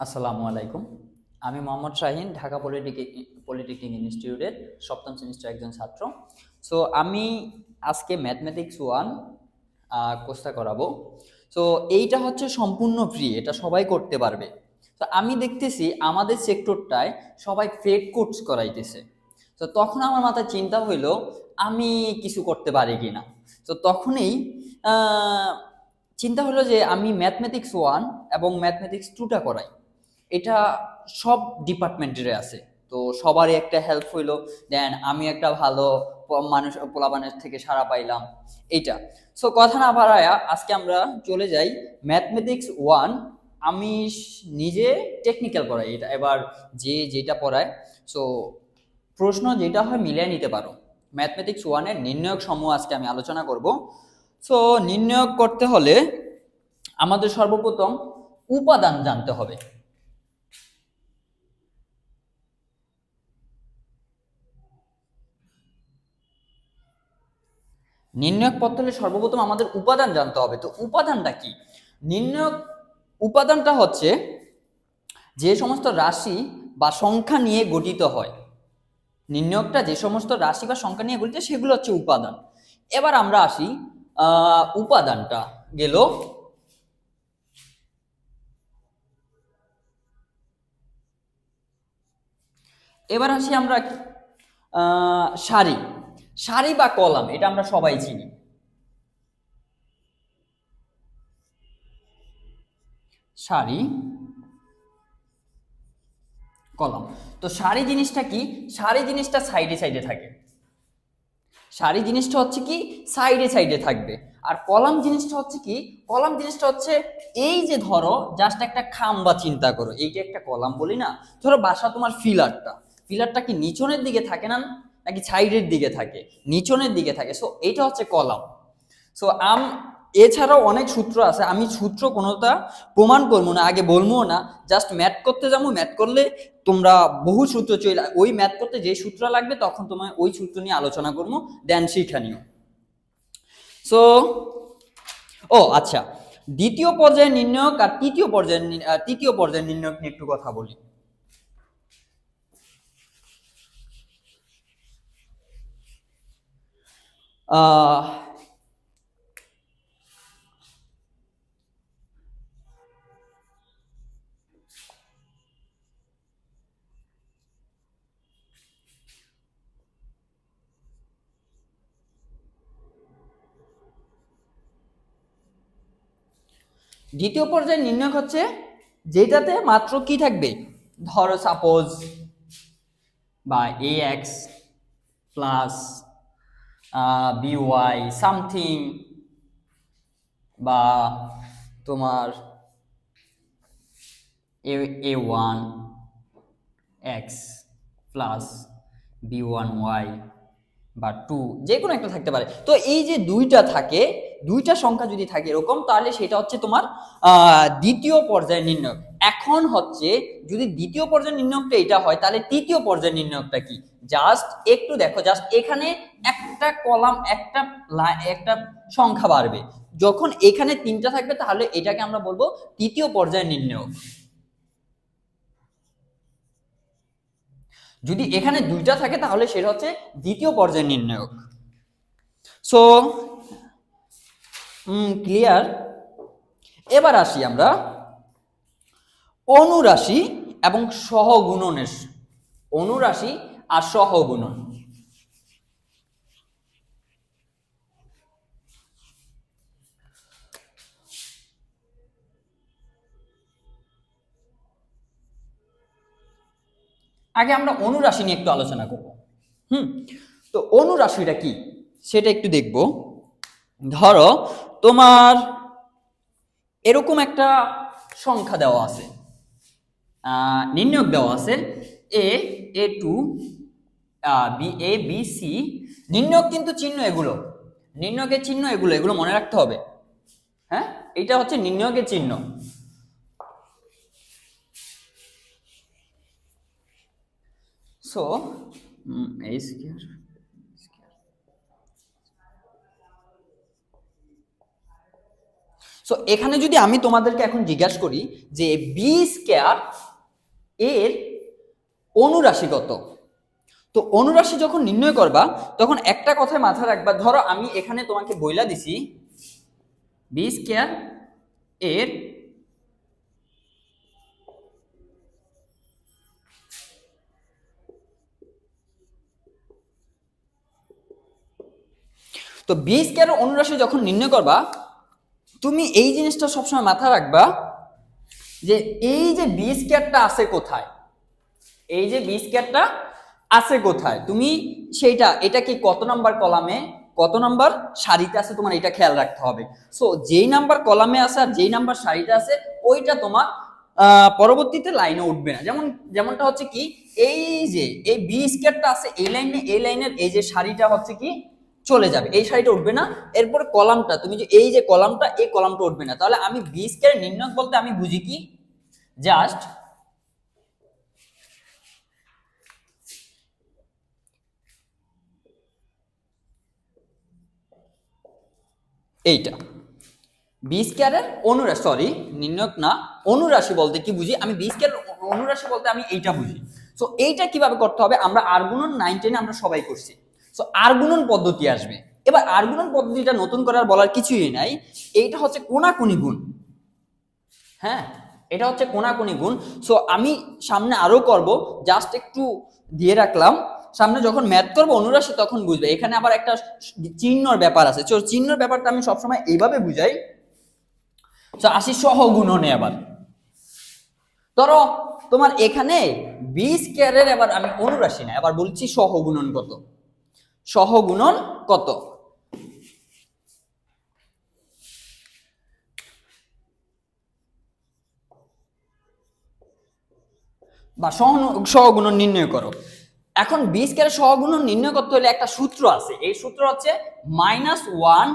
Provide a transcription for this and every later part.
আসসালামু আলাইকুম। আমি মোহাম্মদ শাহিন, ঢাকা পলিটেকনিক ইনস্টিটিউটের সপ্তম সেমিস্টার একজন ছাত্র। সো আমি আজকে ম্যাথমেটিক্স 1 কোর্সটা করাবো। সো এইটা হচ্ছে সম্পূর্ণ ফ্রি, এটা সবাই করতে পারবে। তো আমি দেখতেছি আমাদের সেক্টরটায় সবাই পেড কোর্স করাইতেছে। তো তখন আমার মাথায় চিন্তা হইলো আমি কিছু করতে পারি কিনা। তো তখনই আহ, চিন্তা হলো যে আমি ম্যাথমেটিক্স 1 এবং ম্যাথমেটিক্স 2টা করাই। এটা সব ডিপার্টমেন্টের আছে, তো সবারই একটা হেল্প হইলো। দেন আমি একটা ভালো মানুষ পোলাপানের থেকে সাড়া পাইলাম এইটা। সো কথা না বাড়ায়া আজকে আমরা চলে যাই ম্যাথমেটিক্স 1। আমি নিজে টেকনিক্যাল পড়াই এটা, এবার যে যেটা পড়ায় সো প্রশ্ন যেটা হয় মিলিয়ে নিতে পারো। ম্যাথমেটিক্স 1-এর নির্ণায়ক সমূহ আজকে আমি আলোচনা করব। সো নির্ণায়ক করতে হলে আমাদের সর্বপ্রথম উপাদান জানতে হবে। নির্ণায়ক পড়তে হলে সর্বপ্রথম আমাদের উপাদান জানতে হবে। তো উপাদানটা কি? নির্ণায়ক উপাদানটা হচ্ছে যে সমস্ত রাশি বা সংখ্যা নিয়ে গঠিত হয়। নির্ণায়কটা যে সমস্ত রাশি বা সংখ্যা নিয়ে গঠিত সেগুলো হচ্ছে উপাদান। এবার আমরা আসি উপাদানটা গেল। এবার আসি আমরা সারি। সারি বা কলাম এটা আমরা সবাই চিনি। সারি, কলাম। তো সারি জিনিসটা কি? সারি জিনিসটা সাইডে সাইডে থাকে। সারি জিনিসটা হচ্ছে কি সাইডে সাইডে থাকবে। আর কলাম জিনিসটা হচ্ছে কি? কলাম জিনিসটা হচ্ছে এই যে ধরো জাস্ট একটা খাম্বা চিন্তা করো, এইটা একটা কলাম বলি না। ধরো বাসা তোমার পিলারটা কি নিচনের দিকে থাকে না নাকি সাইডের দিকে থাকে? নিচনের দিকে থাকে। সো এইটা হচ্ছে কলাম। সো এছাড়াও অনেক সূত্র আছে, আমি সূত্র কোনোটা প্রমাণ করবো না, আগে বলবো না, জাস্ট ম্যাথ করতে যাবো। ম্যাথ করলে তোমরা বহু সূত্র চলে, ওই ম্যাথ করতে যে সূত্র লাগবে তখন তোমার ওই সূত্র নিয়ে আলোচনা করবো, দেন শিখা নিও। সো ও আচ্ছা, দ্বিতীয় পর্যায়ে নির্ণায়ক আর তৃতীয় পর্যায়ের নির্ণায়ক নিয়ে একটু কথা বলি। আহ দ্বিতীয় পর্যায়ে নির্ণায়ক হচ্ছে যেটাতে মাত্র কি থাকবে, ধরো সাপোজ বা এ এক্স প্লাস বিওয়াই সামথিং, বা তোমার a1 x plus b1 y বা 2, যে কোনো একটা থাকতে পারে। তো এই যে দুইটা থাকে, দুইটা সংখ্যা যদি থাকে এরকম, তাহলে সেটা হচ্ছে তোমার দ্বিতীয় পর্যায়ের নির্ণায়ক। এখন হচ্ছে যদি দ্বিতীয় পর্যায়ের নির্ণায়কটা এটা হয়, তাহলে তৃতীয় পর্যায়ের নির্ণায়কটা কি? জাস্ট একটু দেখো, জাস্ট এখানে একটা কলাম একটা সংখ্যা বাড়বে। যখন এখানে তিনটা থাকবে তাহলে এটাকে আমরা বলবো তৃতীয় পর্যায়ের নির্ণায়ক। যদি এখানে দুইটা থাকে তাহলে সেটা হচ্ছে দ্বিতীয় পর্যায়ের নির্ণায়ক। So clear. এবার আসি আমরা অনুরাশি এবং সহগুণনের। অনুরাশি আর সহগুণন। আগে আমরা অনুরাশি নিয়ে একটু আলোচনা করব। তো অনুরাশিটা কি সেটা একটু দেখব। ধরো তোমার এরকম একটা সংখ্যা দেওয়া আছে, নির্ণায়ক দেওয়া আছে a2 b a b c। নির্ণায়ক কিন্তু চিহ্ন এগুলো, নির্ণায়কের চিহ্ন এগুলো, এগুলো মনে রাখতে হবে। হ্যাঁ, এটা হচ্ছে নির্ণায়কের চিহ্ন। সো a স্কয়ার, সো এখানে যদি আমি তোমাদেরকে এখন জিজ্ঞাসা করি যে বি স্কয়ার এর অনুরাশি কত, তো অনুরাশি যখন নির্ণয় করবা তখন একটা কথায় মাথায় রাখবা, ধরো আমি এখানে তোমাকে বইলা দিছি বি স্কয়ার এর তো বি স্কয়ার অনুরাশি যখন নির্ণয় করবা তুমি এই জিনিসটা সবসময় মাথায় রাখবা যে এই যে বি স্কয়ারটা আছে কোথায়, এই যে বি স্কয়ারটা আছে কোথায়, তুমি সেইটা এটা কি কত নাম্বার কলামে কত নাম্বার সারিতে আছে তোমার এটা খেয়াল রাখতে হবে। সো যেই নাম্বার কলামে আছে আর যেই নাম্বার সারিতে আছে ওইটা তোমার পরবর্তীতে লাইনে উঠবে না। যেমনটা হচ্ছে কি এই যে এই বি স্কয়ারটা আছে এই লাইনে, এই লাইনের এই যে সারিটা হচ্ছে কি চলে যাবে, এই সারিটা উঠবে না। এরপর কলামটা তুমি যে এই যে কলামটা এই কলামটা উঠবে না। তাহলে আমি বি স্কয়ার নির্ণয় বলতে আমি বুঝি কি জাস্ট এইটা বি স্কয়ারের অনুরাশি, সরি নির্ণয় না অনুরাশি বলতে কি বুঝি আমি বি স্কয়ার অনুরাশি বলতে আমি এইটা বুঝি। সো এইটা কিভাবে করতে হবে, আমরা আর গুণন 9 10 আমরা সবাই করছি। সো আর গুণন পদ্ধতি আসবে। এবার আর গুণন পদ্ধতিটা নতুন করার বলার কিছুই নাই, এইটা হচ্ছে কোনাকুনি গুণ। হ্যাঁ এটা হচ্ছে কোনাকুনি গুণ। সো আমি সামনে আরো করব, জাস্ট একটু দিয়ে রাখলাম, সামনে যখন ম্যাথ করবো অনুরাশি তখন বুঝবে। এখানে আবার একটা চিহ্নর ব্যাপার আছে, তো চিহ্নর ব্যাপারটা আমি সবসময় এইভাবে বুঝাই। তো আসি সহগুণনে। আবার ধরো তোমার এখানে বি স্কয়ারের এবার আমি অনুরাশি না, এবার বলছি সহগুণন কত, সহগুণন কত। বা সহগুণন নির্ণয় করো। এখন বি স্কয়ারের সহগুণন নির্ণয় করতে হলে একটা সূত্র আছে, এই সূত্র হচ্ছে -1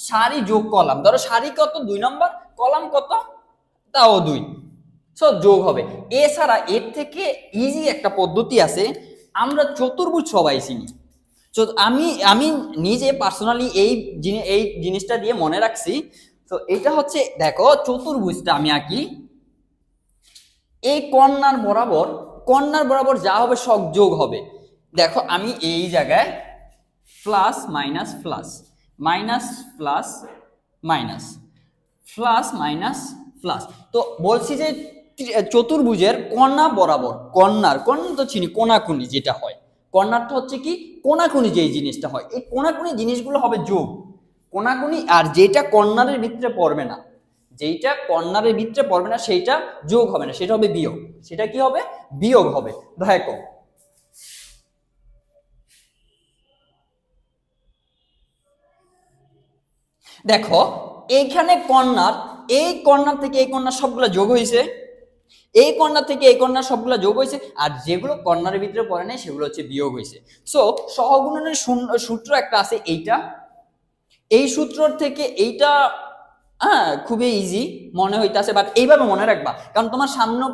সারি যোগ কলাম। ধরো সারি কত 2 নম্বর, কলাম কত তাও 2, সো যোগ হবে। এছাড়া এর থেকে ইজি একটা পদ্ধতি আছে, আমরা চতুর্ভুজ সবাই চিনি। তো আমি নিজে পার্সোনালি এই জিনিসটা দিয়ে মনে রাখছি। তো এটা হচ্ছে দেখো চতুর্ভুজটা আমি আঁকি, এই কর্নার বরাবর যা হবে সব যোগ হবে। দেখো আমি এই জায়গায় plus minus plus minus plus minus plus minus plus. তো বলছি যে চতুর্ভুজের কর্ণা বরাবর, কর্ণা তো চিনি কোনাকুনি যেটা হয়, কর্ণারটা হচ্ছে কি কোনাকুনি যেই জিনিসটা হয়, এই কোনাকুনি জিনিসগুলো হবে যোগ। কোনাকুনি আর যেটা কর্নারের ভিতরে পড়বে না, যেইটা কর্নারের ভিতরে পড়বে না সেইটা যোগ হবে না, সেটা হবে বিয়োগ। সেটা কি হবে বিয়োগ হবে। দেখো দেখো এইখানে কর্নার, এই কর্নার থেকে এই কর্নার সবগুলো যোগ হয়েছে, এই কর্নার থেকে এই কর্নার সবগুলো যোগ হয়েছে, আর যেগুলো কর্নারের ভিতরে পড়ে নাই সেগুলো হচ্ছে বিয়োগ হয়েছে। সো সহগুণনের সূত্র একটা আছে এইটা, এই সূত্র থেকে এইটা হ্যাঁ খুবই ইজি মনে হইতাছে, বাট এইভাবে মনে রাখবা, কারণ তোমার সামনে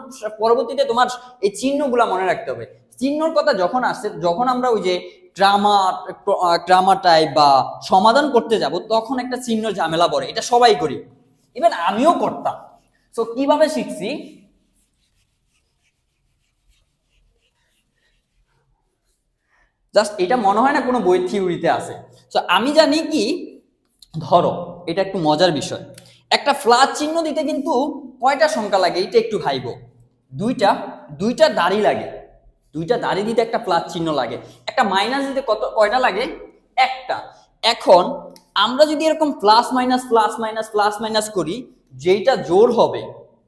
পরবর্তীতে তোমার এই চিহ্নগুলা মনে রাখতে হবে। চিহ্নর কথা যখন আসছে, যখন আমরা ওই যে ট্রামাটাই বা সমাধান করতে যাব তখন একটা চিহ্ন ঝামেলা পড়ে, এটা সবাই করি, ইভেন আমিও করতাম। সো কিভাবে শিখছি, জাস্ট এটা মনে হয় না কোনো বই থিওরিতে আছে। সো আমি জানি কি, ধরো এটা একটু মজার বিষয়, একটা প্লাস চিহ্ন দিতে কিন্তু কয়টা সংখ্যা লাগে এটা একটু ভাইবো। দুইটা দাড়ি লাগে, দুইটা দাড়ি দিতে একটা প্লাস চিহ্ন লাগে। একটা মাইনাস দিতে কয়টা লাগে একটা। এখন আমরা যদি এরকম plus minus plus minus plus minus করি, যেটা জোর হবে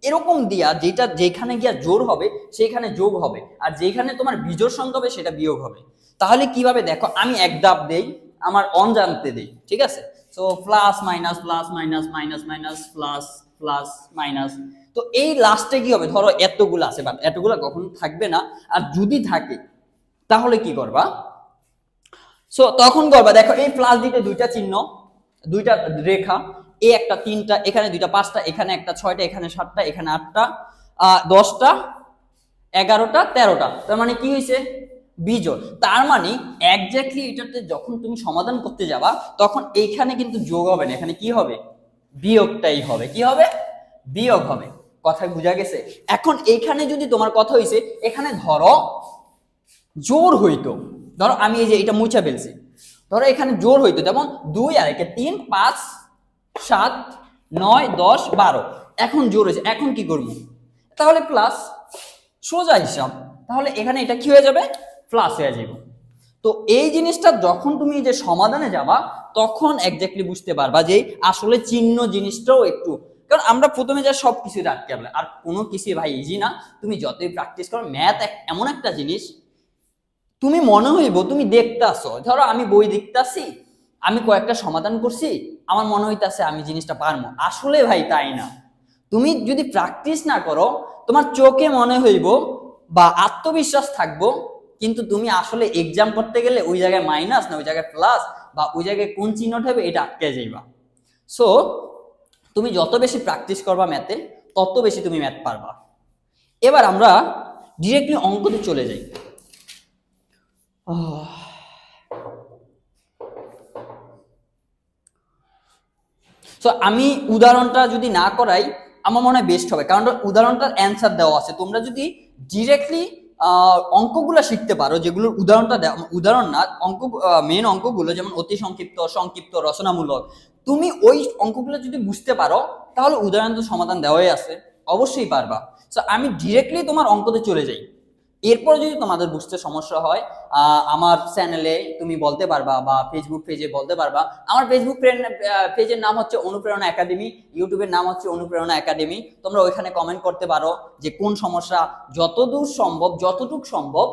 এরকম দিয়া, যেটা যেখানে গিয়া জোর হবে সেইখানে যোগ হবে, আর যেখানে তোমার বিজোড় সংখ্যা হবে সেটা বিয়োগ হবে। তাহলে কিভাবে দেখো, আমি এক ধাপ দেই, আমার অনজান্তে দেই, ঠিক আছে। So plus minus plus minus minus minus plus plus minus. তো এই লাস্টে কি হবে, ধরো এতগুলো আছে, বাট এতগুলো কখনো থাকবে না, আর যদি থাকে তাহলে কি করবা, সো তখন করবা দেখো এই প্লাস দিতে দুইটা চিহ্ন, দুইটা রেখা, এই একটা তিনটা, এখানে দুইটা পাঁচটা, এখানে একটা ছয়টা, এখানে সাতটা, এখানে আটটা, 10টা 11টা 13টা, তার মানে কি হয়েছে বিজোড়। তার মানে এক্স্যাক্টলি এটাতে যখন তুমি সমাধান করতে যাবা তখন এইখানে কিন্তু যোগ হবে না, এখানে কি হবে বিয়োগটাই হবে। কি হবে? বিয়োগ হবে। কথা বুঝা গেছে? এখন এইখানে যদি তোমার কথা হইছে, এখানে ধরো জোর হইতো, ধরো আমি এই যে এটা মুছা ফেলছি, ধরো এখানে জোর হইতো, যেমন 2 আর 1 3 5 7 9 10 12, এখন জোর হয়েছে, এখন কি করবো? তাহলে প্লাস, সোজা হিসাব, তাহলে এখানে এটা কি হয়ে যাবে? প্লাস হয়ে যাবে। তো এই জিনিসটা যখন তুমি যে সমাধানে যাবা তখন এক্স্যাক্টলি বুঝতে পারবা যে আসলে চিহ্ন জিনিসটাও একটু, কারণ আমরা প্রথমে যা সব কিছু রাখতে পারলে আর কোনো কিছু ভাই ইজি না। তুমি যতই প্র্যাকটিস করো, ম্যাথ এমন একটা জিনিস, তুমি মনে হইব তুমি দেখতে আসো, ধরো আমি বই দেখতে আসি, আমি কয়েকটা সমাধান করছি, আমার মনে হইতাছে আমি জিনিসটা পারবো, আসলে ভাই তাই না। তুমি যদি প্র্যাকটিস না করো, তোমার চোখে মনে হইব বা আত্মবিশ্বাস থাকবো, কিন্তু তুমি আসলে এক্সাম করতে গেলে ওই জায়গায় মাইনাস না ওই জায়গায় প্লাস, বা ওই জায়গায় কোন চিহ্নটা হবে এটা আটকে যাইবা। সো তুমি যত বেশি প্র্যাকটিস করবা ম্যাথে, তত বেশি তুমি ম্যাথ পারবা। এবার আমরা ডিরেক্টলি অঙ্কতে চলে যাই। সো আমি উদাহরণটা যদি না করাই আমার মনে হয় বেস্ট হবে, কারণ উদাহরণটার অ্যান্সার দেওয়া আছে। তোমরা যদি ডিরেক্টলি অঙ্কগুলো শিখতে পারো, যেগুলোর উদাহরণটা উদাহরণ না অঙ্ক, মেন অঙ্কগুলো যেমন অতি সংক্ষিপ্ত, সংক্ষিপ্ত, রচনামূলক, তুমি ওই অঙ্কগুলো যদি বুঝতে পারো তাহলে উদাহরণ তো সমাধান দেওয়াই আছে, অবশ্যই পারবা। সো আমি ডিরেক্টলি তোমার অঙ্কতে চলে যাই। এরপর যদি তোমাদের বুঝতে সমস্যা হয়, আমার চ্যানেলে তুমি বলতে পারবা বা ফেসবুক পেজে বলতে পারবা। আমার ফেসবুক পেজের নাম হচ্ছে অনুপ্রেরণা একাডেমি, ইউটিউবের নাম হচ্ছে অনুপ্রেরণা একাডেমি। তোমরা ওইখানে কমেন্ট করতে পারো যে কোন সমস্যা, যতদূর সম্ভব, যতটুকু সম্ভব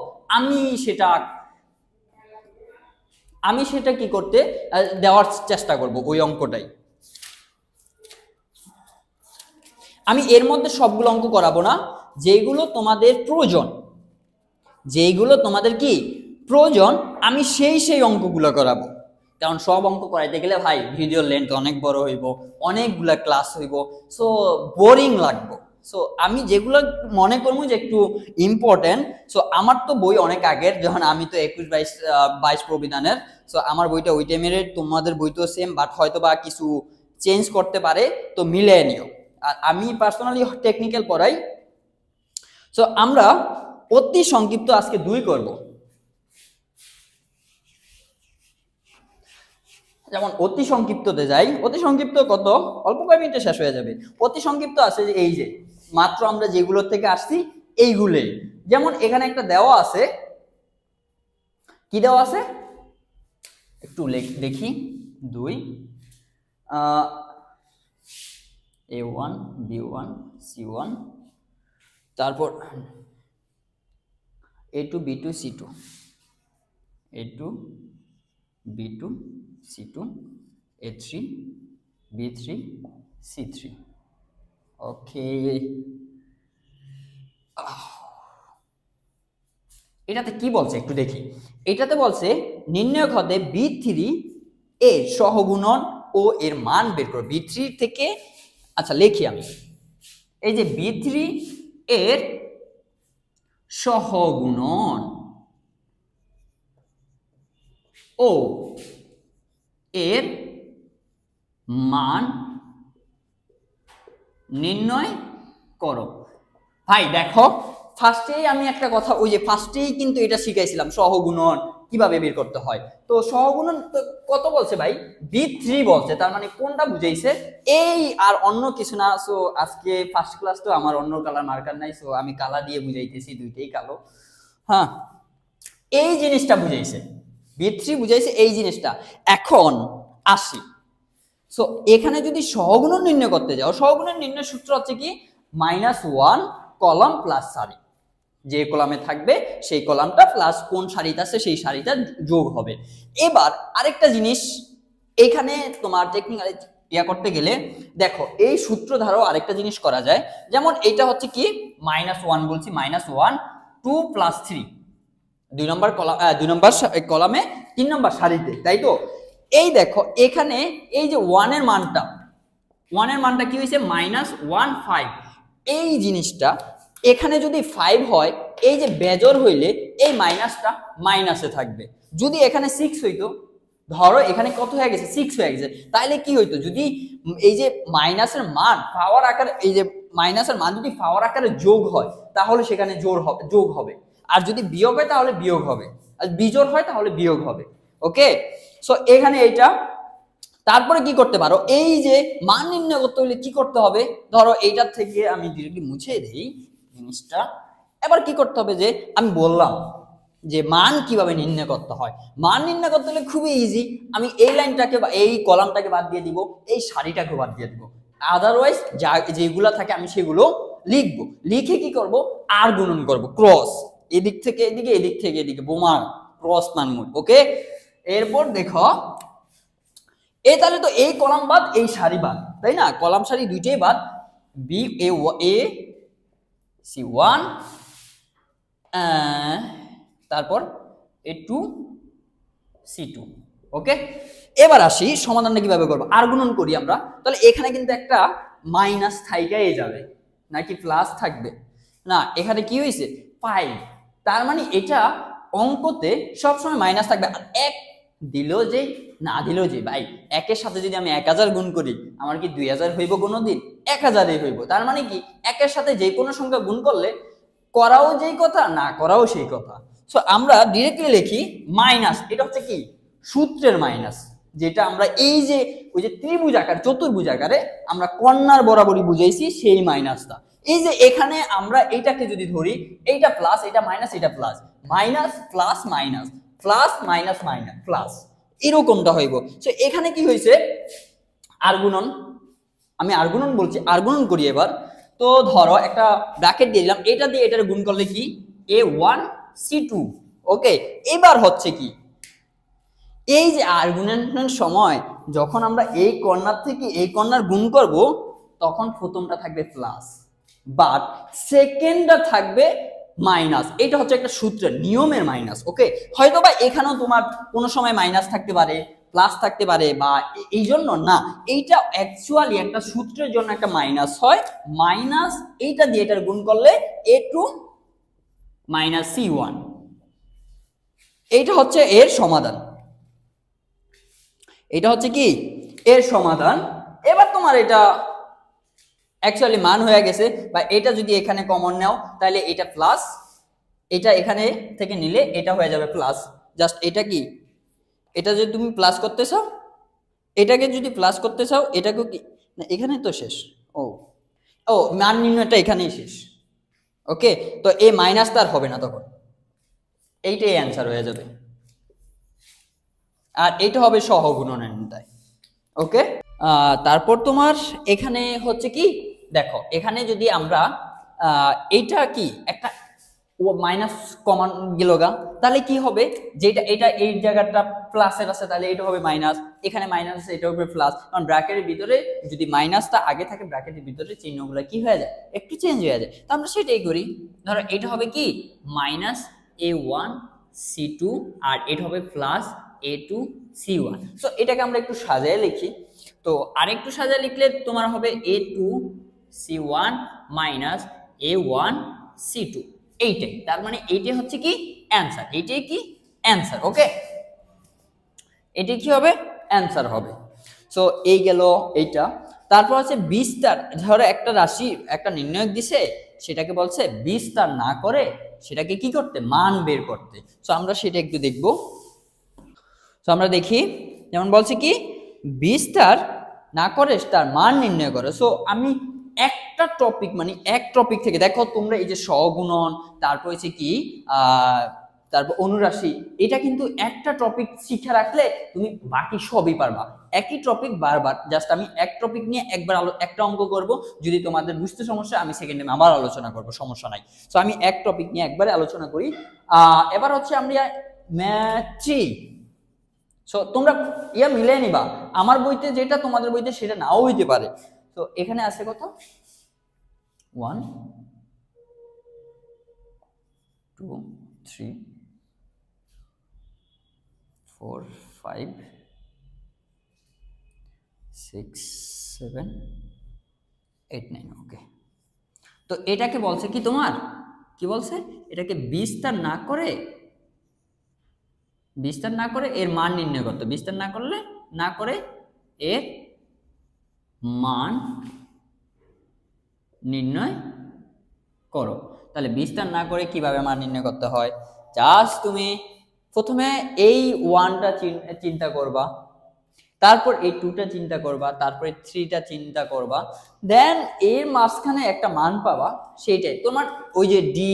আমি সেটা কি করতে দেওয়ার চেষ্টা করব, ওই অঙ্কটাই। আমি এর মধ্যে সবগুলো অঙ্ক করাবো না, যেগুলো তোমাদের প্রয়োজন, যেইগুলো তোমাদের কি প্রয়োজন আমি সেই অঙ্কগুলো করাবো। কারণ সব অঙ্ক করাইতে গেলে ভাই ভিডিও লেন্থ অনেক বড় হইব, অনেকগুলা ক্লাস হইব, সো বোরিং লাগবে। সো আমি যেগুলো মনে করবো যে একটু ইম্পর্টেন্ট, সো আমার তো বই অনেক আগের, যখন আমি তো 21-22 প্রবিধানের, সো আমার বইটা ওই টাইমের, তোমাদের বই তো সেম, বাট হয়তো বা কিছু চেঞ্জ করতে পারে, তো মিলে নিও। আর আমি পার্সোনালি টেকনিক্যাল পড়াই। সো আমরা অতি সংক্ষিপ্ত আজকে 2 করব। যেমন অতি সংক্ষিপ্ততে যাই, অতি সংক্ষিপ্ত কত অল্প কয়েক মিনিটে শেষ হয়ে যাবে। অতি সংক্ষিপ্ত আছে যে এই যে মাত্র আমরা যেগুলোর থেকে আসছি এইগুলোই। যেমন এখানে একটা দেওয়া আছে, কি দেওয়া আছে একটু দেখি, 2 A1 B1 C1, তারপর A2 B2 C2, A2 B2 C2, A3 B3 C3। ওকে, এটাতে কি বলছে একটু দেখি। এটাতে বলছে নির্ণয় হতে B3 এর সহগুণন ও এর মান বের করো। B3 থেকে, আচ্ছা লিখি আমি, এই যে B3 এর সহগুণন ও এর মান নির্ণয় করো। ভাই দেখো, ফার্স্টেই আমি একটা কথা, ওই যে ফার্স্টেই কিন্তু এটা শিখাইছিলাম সহগুণন কিভাবে বের করতে হয়। তো সহগুণন কত বলছে ভাই? B3 বলছে, তার মানে কোনটা বুঝাইছে এই, আর অন্য কিছু না। সো আজকে ফার্স্ট ক্লাস তো আমার অন্য কালার মার্কার নাই, সো আমি কালা দিয়ে বুঝাইতেছি, দুইটাই কালো। হ্যাঁ, এই জিনিসটা বুঝাইছে, B3 বুঝাইছে এই জিনিসটা। এখন আসি, সো এখানে যদি সহগুণন নির্ণয় করতে যাও, সহগুণন নির্ণয়ের সূত্র হচ্ছে কি -1 কলাম প্লাস সারি, যে কলামে থাকবে সেই কলামটা প্লাস কোন সারিতে আছে সেই সারিটা যোগ হবে। এবার আরেকটা জিনিস এখানে তোমার টেকনিক্যালি ইয়া করতে গেলে দেখো, এই সূত্র ধারাও আরেকটা জিনিস করা যায়। যেমন এটা হচ্ছে কি -1 বলছি, -1 2 প্লাস 3, 2 নম্বর কলামে 3 নম্বর সারিতে, তাই তো? এই দেখো এখানে এই যে 1 এর মানটা কি হয়েছে -1.5, এই জিনিসটা এখানে যদি 5 হয়, এই যে বেজোর হইলে এই মাইনাসটা মাইনাসে থাকবে। যদি এখানে 6 হইতো ধরো এখানে কত হয়ে গেছে 6 হয়ে গেছে, তাইলে কি হইতো যদি এই যে মাইনাসের মান পাওয়ার আকারে, এই যে মাইনাসের মান যদি পাওয়ার আকারে যোগ হয় তাহলে সেখানে যোগ হবে, আর যদি বিয়োগ হয় তাহলে বিয়োগ হবে, আর বিজোড় হয় তাহলে বিয়োগ হবে। ওকে, সো এখানে এইটা। তারপরে কি করতে পারো, এই যে মান নির্ণয় করতে হলে কি করতে হবে, ধরো এইটার থেকে আমি ডিরেক্টলি মুছে দেই জিনিসটা। এবার কি করতে হবে, যে আমি বললাম যে মান কিভাবে নির্ণয় করতে হয়। মান নির্ণয় করতে হলে খুবই ইজি, আমি এই লাইনটাকে বা এই কলামটাকে বাদ দিয়ে দিব, এই সারিটাকে বাদ দিয়ে দিব, আদারওয়াইজ যা যেগুলা থাকে আমি সেগুলো লিখবো, লিখে কি করব, আর গুণন করব, ক্রস, এদিক থেকে এদিকে, এদিক থেকে এদিকে, বোমা ক্রস মানমূল। ওকে, এরপর দেখো এই তাহলে তো এই কলাম বাদ এই সারি বাদ, তাই না, কলাম সারি দুইটাই বাদ, বি এ সি ওয়ান, তারপর A2 C2। ওকে, এবার আসি সমাধানটা কিভাবে করবো, আর গুণন করি আমরা, তাহলে এখানে কিন্তু একটা মাইনাস থাইকাই যাবে নাকি প্লাস থাকবে, না এখানে কি হয়েছে 5, তার মানে এটা অঙ্কতে সবসময় মাইনাস থাকবে। আর এক দিলেও যে না দিলেও যে, ভাই একের সাথে যদি আমি 1000 গুণ করি আমার কি 2000 হইব কোনোদিন, 1000ই হইব। তার মানে কি একের সাথে যে কোনো সংখ্যা গুণ করলে করাও যেই কথা, না করাও সেই কথা। সো আমরা ডিরেক্টলি লিখি মাইনাস, এটা হচ্ছে কি সূত্রের মাইনাস, যেটা আমরা এই যে ওই যে ত্রিভুজ আকার চতুর্ভুজ আকারে আমরা কর্নার বরাবরই বুঝাইছি সেই মাইনাসটা। এই যে এখানে আমরা এইটাকে যদি ধরি, এইটা প্লাস, এটা মাইনাস, এটা plus, minus plus minus, plus minus minus plus, এরকমটা হইব। সো এখানে কি হয়েছে আর গুণন, আমি আর গুণন বলছি, আর গুণন করি এবার। তো ধরো একটা ব্র্যাকেট দিয়ে দিলাম, এটা দিয়ে এটার গুণ করলে কি A1 C2। ওকে, এবার হচ্ছে কি এই যে আর গুণনের সময় যখন আমরা এই কর্নার থেকে এই কর্নার গুণ করব তখন প্রথমটা থাকবে প্লাস, বাট সেকেন্ডটা থাকবে মাইনাস। এটা হচ্ছে একটা সূত্রের নিয়মের মাইনাস। ওকে, হয়তো বা এখানেও তোমার কোনো সময় মাইনাস থাকতে পারে, প্লাস থাকতে পারে, বা এই জন্য না, এইটা অ্যাকচুয়ালি একটা সূত্রের জন্য একটা মাইনাস হয়, মাইনাস এইটা দিয়ে এটার গুণ করলে A2 মাইনাস C1। এইটা হচ্ছে এর সমাধান, এটা হচ্ছে কি এর সমাধান। এবার তোমার এটা অ্যাকচুয়ালি মান হয়ে গেছে, বা এটা যদি এখানে কমন নাও তাহলে এটা প্লাস, এটা এখানে থেকে নিলে এটা হয়ে যাবে প্লাস। জাস্ট এটা কি, এটা যদি তুমি প্লাস করতে চাও, এটাকে যদি প্লাস করতে চাও, এটাকেও কি না, এখানে তো শেষ। ও ও মান নির্ণয়টা এখানেই শেষ। ওকে, তো এই মাইনাস তার হবে না, তখন এইটাই অ্যান্সার হয়ে যাবে, আর এটা হবে সহগুণনের ন্যায়। ওকে, তারপর তোমার এখানে হচ্ছে কি, দেখো এখানে যদি আমরা এইটা কি একটা মাইনাস কমন গেল গা, তাহলে কি হবে, যেটা এটা এই জায়গাটা প্লাসের আছে তাহলে এটা হবে মাইনাস, এখানে মাইনাস আছে এটা হবে প্লাস, কারণ ব্র্যাকেটের ভিতরে যদি মাইনাসটা আগে থাকে ব্র্যাকেটের ভিতরে চিহ্নগুলো কি হয়ে যায়, একটু চেঞ্জ হয়ে যায়। তো আমরা সেটাই করি, ধরো এটা হবে কি মাইনাস A1 C2, আর এটা হবে প্লাস A2 C1। সো এটাকে আমরা একটু সাজায় লিখি, তো আরেকটু সাজায় লিখলে তোমার হবে A2 C1 minus A1 C2, এইটাই, তার মানে এইটাই হচ্ছে কি অ্যান্সার, এইটাই কি অ্যান্সার। ওকে, এটাই কি হবে অ্যান্সার হবে। সো এই গেল এইটা। তারপর হচ্ছে বিস্তার, ধরো একটা রাশি একটা নির্ণায়ক দিছে, সেটাকে বলছে বিস্তার না করে সেটাকে কি করতে, মান বের করতে। সো আমরা সেটা একটু দেখব। সো আমরা দেখি, যেমন বলছে কি বিস্তার না করে তার মান নির্ণয় করে। সো আমি একটা টপিক মানে এক টপিক থেকে, দেখো তোমরা এই যে সহগুণন, তারপর হচ্ছে কি তারপর অনুরাশি, এটা কিন্তু একটা টপিক শিখে রাখলে তুমি বাকি সবই পারবা। একই টপিক বারবার, জাস্ট আমি এক টপিক নিয়ে একবার একটা অঙ্ক করব, যদি তোমাদের বুঝতে সমস্যা আমি সেকেন্ড টাইম আবার আলোচনা করব, সমস্যা নাই। সো আমি এক টপিক নিয়ে একবারে আলোচনা করি। এবার হচ্ছে আমরা ম্যাথ্রি। সো তোমরা ইয়া মিলে নিবা, আমার বইতে যেটা তোমাদের বইতে সেটা নাও হইতে পারে। তো এখানে আছে কত 1 2 3 4 5 6 7 8 9। ওকে, তো এটাকে বলছে কি তোমার কি বলছে, এটাকে বিস্তার না করে বিস্তার না করে এর মান নির্ণয় করতে, বিস্তার না করে এর মান নির্ণয় করো। তাহলে বিস্তার না করে কিভাবে মান নির্ণয় করতে হয়, জাস্ট তুমি প্রথমে এই 1টা চিন্তা করবা, তারপর এই 2টা চিন্তা করবা, তারপরে 3টা চিন্তা করবা, দেন এর মাঝখানে একটা মান পাবা, সেইটাই তোমার ওই যে ডি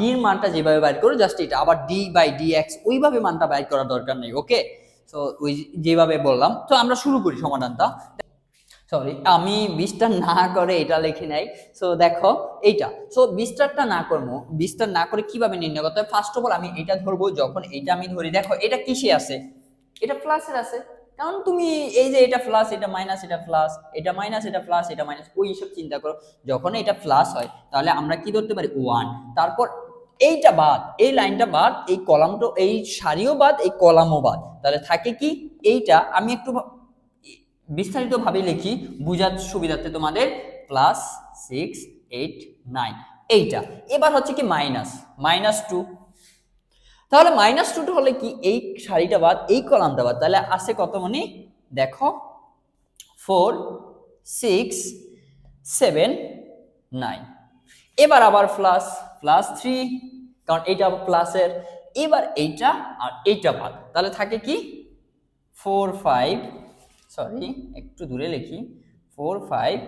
এর মানটা যেভাবে বাইর করো জাস্ট এটা, আবার ডি বাই ডিএক্স ওইভাবে মানটা বাইর করার দরকার নেই। ওকে, সো ওই যেভাবে বললাম। তো আমরা শুরু করি সমাধানটা। সরি, আমি বিস্তার না করে এটা লিখে নাই। সো দেখো এইটা, সো বিস্তারটা না করবো, বিস্তার না করে কিভাবে নির্ণয় করতে হয়, ফার্স্ট অফ অল আমি এটা ধরবো। যখন এটা আমি ধরি, দেখো এটা কিসে আছে, এটা প্লাসের আছে, কারণ তুমি এই যে এটা প্লাস এটা মাইনাস, এটা প্লাস এটা মাইনাস, এটা প্লাস এটা মাইনাস, ওই সব চিন্তা করো। যখন এটা প্লাস হয় তাহলে আমরা কি ধরতে পারি 1, তারপর এইটা বাদ, এই লাইনটা বাদ, এই কলামটা, এই সারিও বাদ, এই কলামও বাদ, তাহলে থাকে কি এইটা। আমি একটু বিস্তারিত ভাবে লিখি বুঝার সুবিধার্থে তোমাদের, প্লাস 6 8 9 এইটা। এবার হচ্ছে কি -2, তাহলে -2 হলে কি এই সারিটা বাদ, এই কলামটা বাদ, তাহলে আছে কত মানে দেখো 4 6 7 9। এবার আবার +3, কারণ এইটা প্লাসের। এবার এইটা আর এইটা বাদ, তাহলে থাকে কি 4 5, সরি একটু দূরে লিখি, 4 5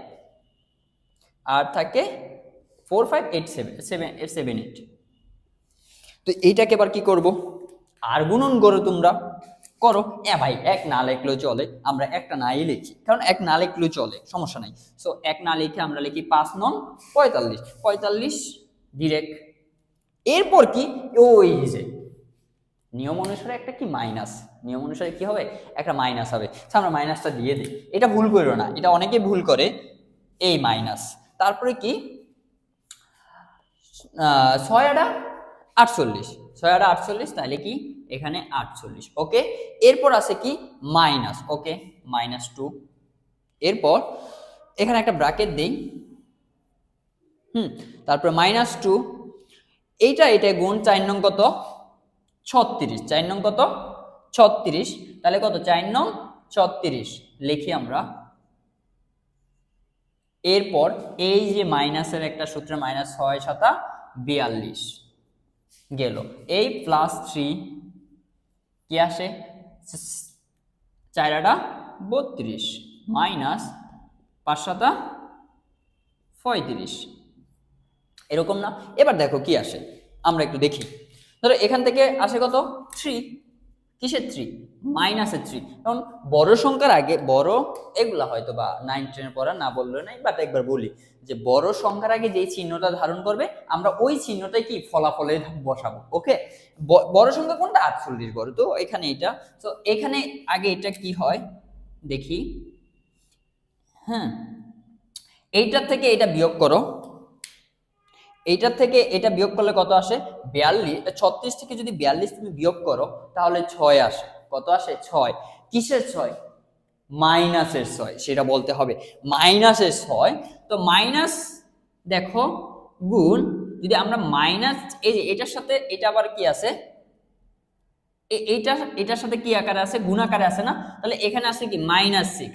আর থাকে 4 5 8 7 8। তো এইটাকে এবার কি করব, আর গুণন করো, তোমরা করো। ভাই এক না লিখলেও চলে, আমরা একটা নাই লিখি, কারণ এক না লিখলেও চলে, সমস্যা নাই। সো এক না লিখে আমরা লিখি 5 9 45 ডিরেক্ট। এরপর কি ওই যে নিয়ম অনুসারে একটা কি মাইনাস, নিয়ম অনুসারে কি হবে একটা মাইনাস হবে, আমরা মাইনাসটা দিয়ে দিই। এটা ভুল করো না, এটা অনেকে ভুল করে, এই মাইনাস। তারপরে কি 6 8 48, 6 8 48, তাহলে কি এখানে 48। ওকে, এরপর আছে কি মাইনাস, ওকে -2। এরপর এখানে একটা ব্র্যাকেট দেই, তারপর -2, এটা গুণ 4 নং কত 36, 4 নং কত 36, তাহলে কত 4 নং 36 লিখি আমরা। এরপর এই যে মাইনাসের একটা সূত্র, -6 7 42 গেল, এই +3 কি আসে 4 8 32 -5 7 35, এরকম না। এবার দেখো কি আসে, আমরা একটু দেখি। ধরো এখান থেকে আসে কত 3, কিসের 3 -এর 3, কারণ বড় সংখ্যার আগে, বড় এগুলা হয়তো বা 9 10 পড়া না বললে নাই, বাট একবার বলি যে বড় সংখ্যার আগে যেই চিহ্নটা ধারণ করবে আমরা ওই চিহ্নটাই কি ফলাফলে বসাবো। ওকে, বড় সংখ্যা কোনটা 48 বড়, তো এখানে এটা। তো এখানে আগে এটা কি হয় দেখি, এইটার থেকে এটা বিয়োগ করো, এইটার থেকে এটা বিয়োগ করলে কত আসে 42, 36 থেকে যদি 42 তুমি বিয়োগ করো তাহলে 6 আসে, কত আসে 6। কিসের 6 মাইনাসের 6, সেটা বলতে হবে মাইনাসের 6। তো মাইনাস দেখো গুণ, যদি আমরা মাইনাস, এই যে এটার সাথে এটা আবার কি আছে, এটার সাথে কি আকারে আছে গুণ আকারে আছে না, তাহলে এখানে আছে কি -6,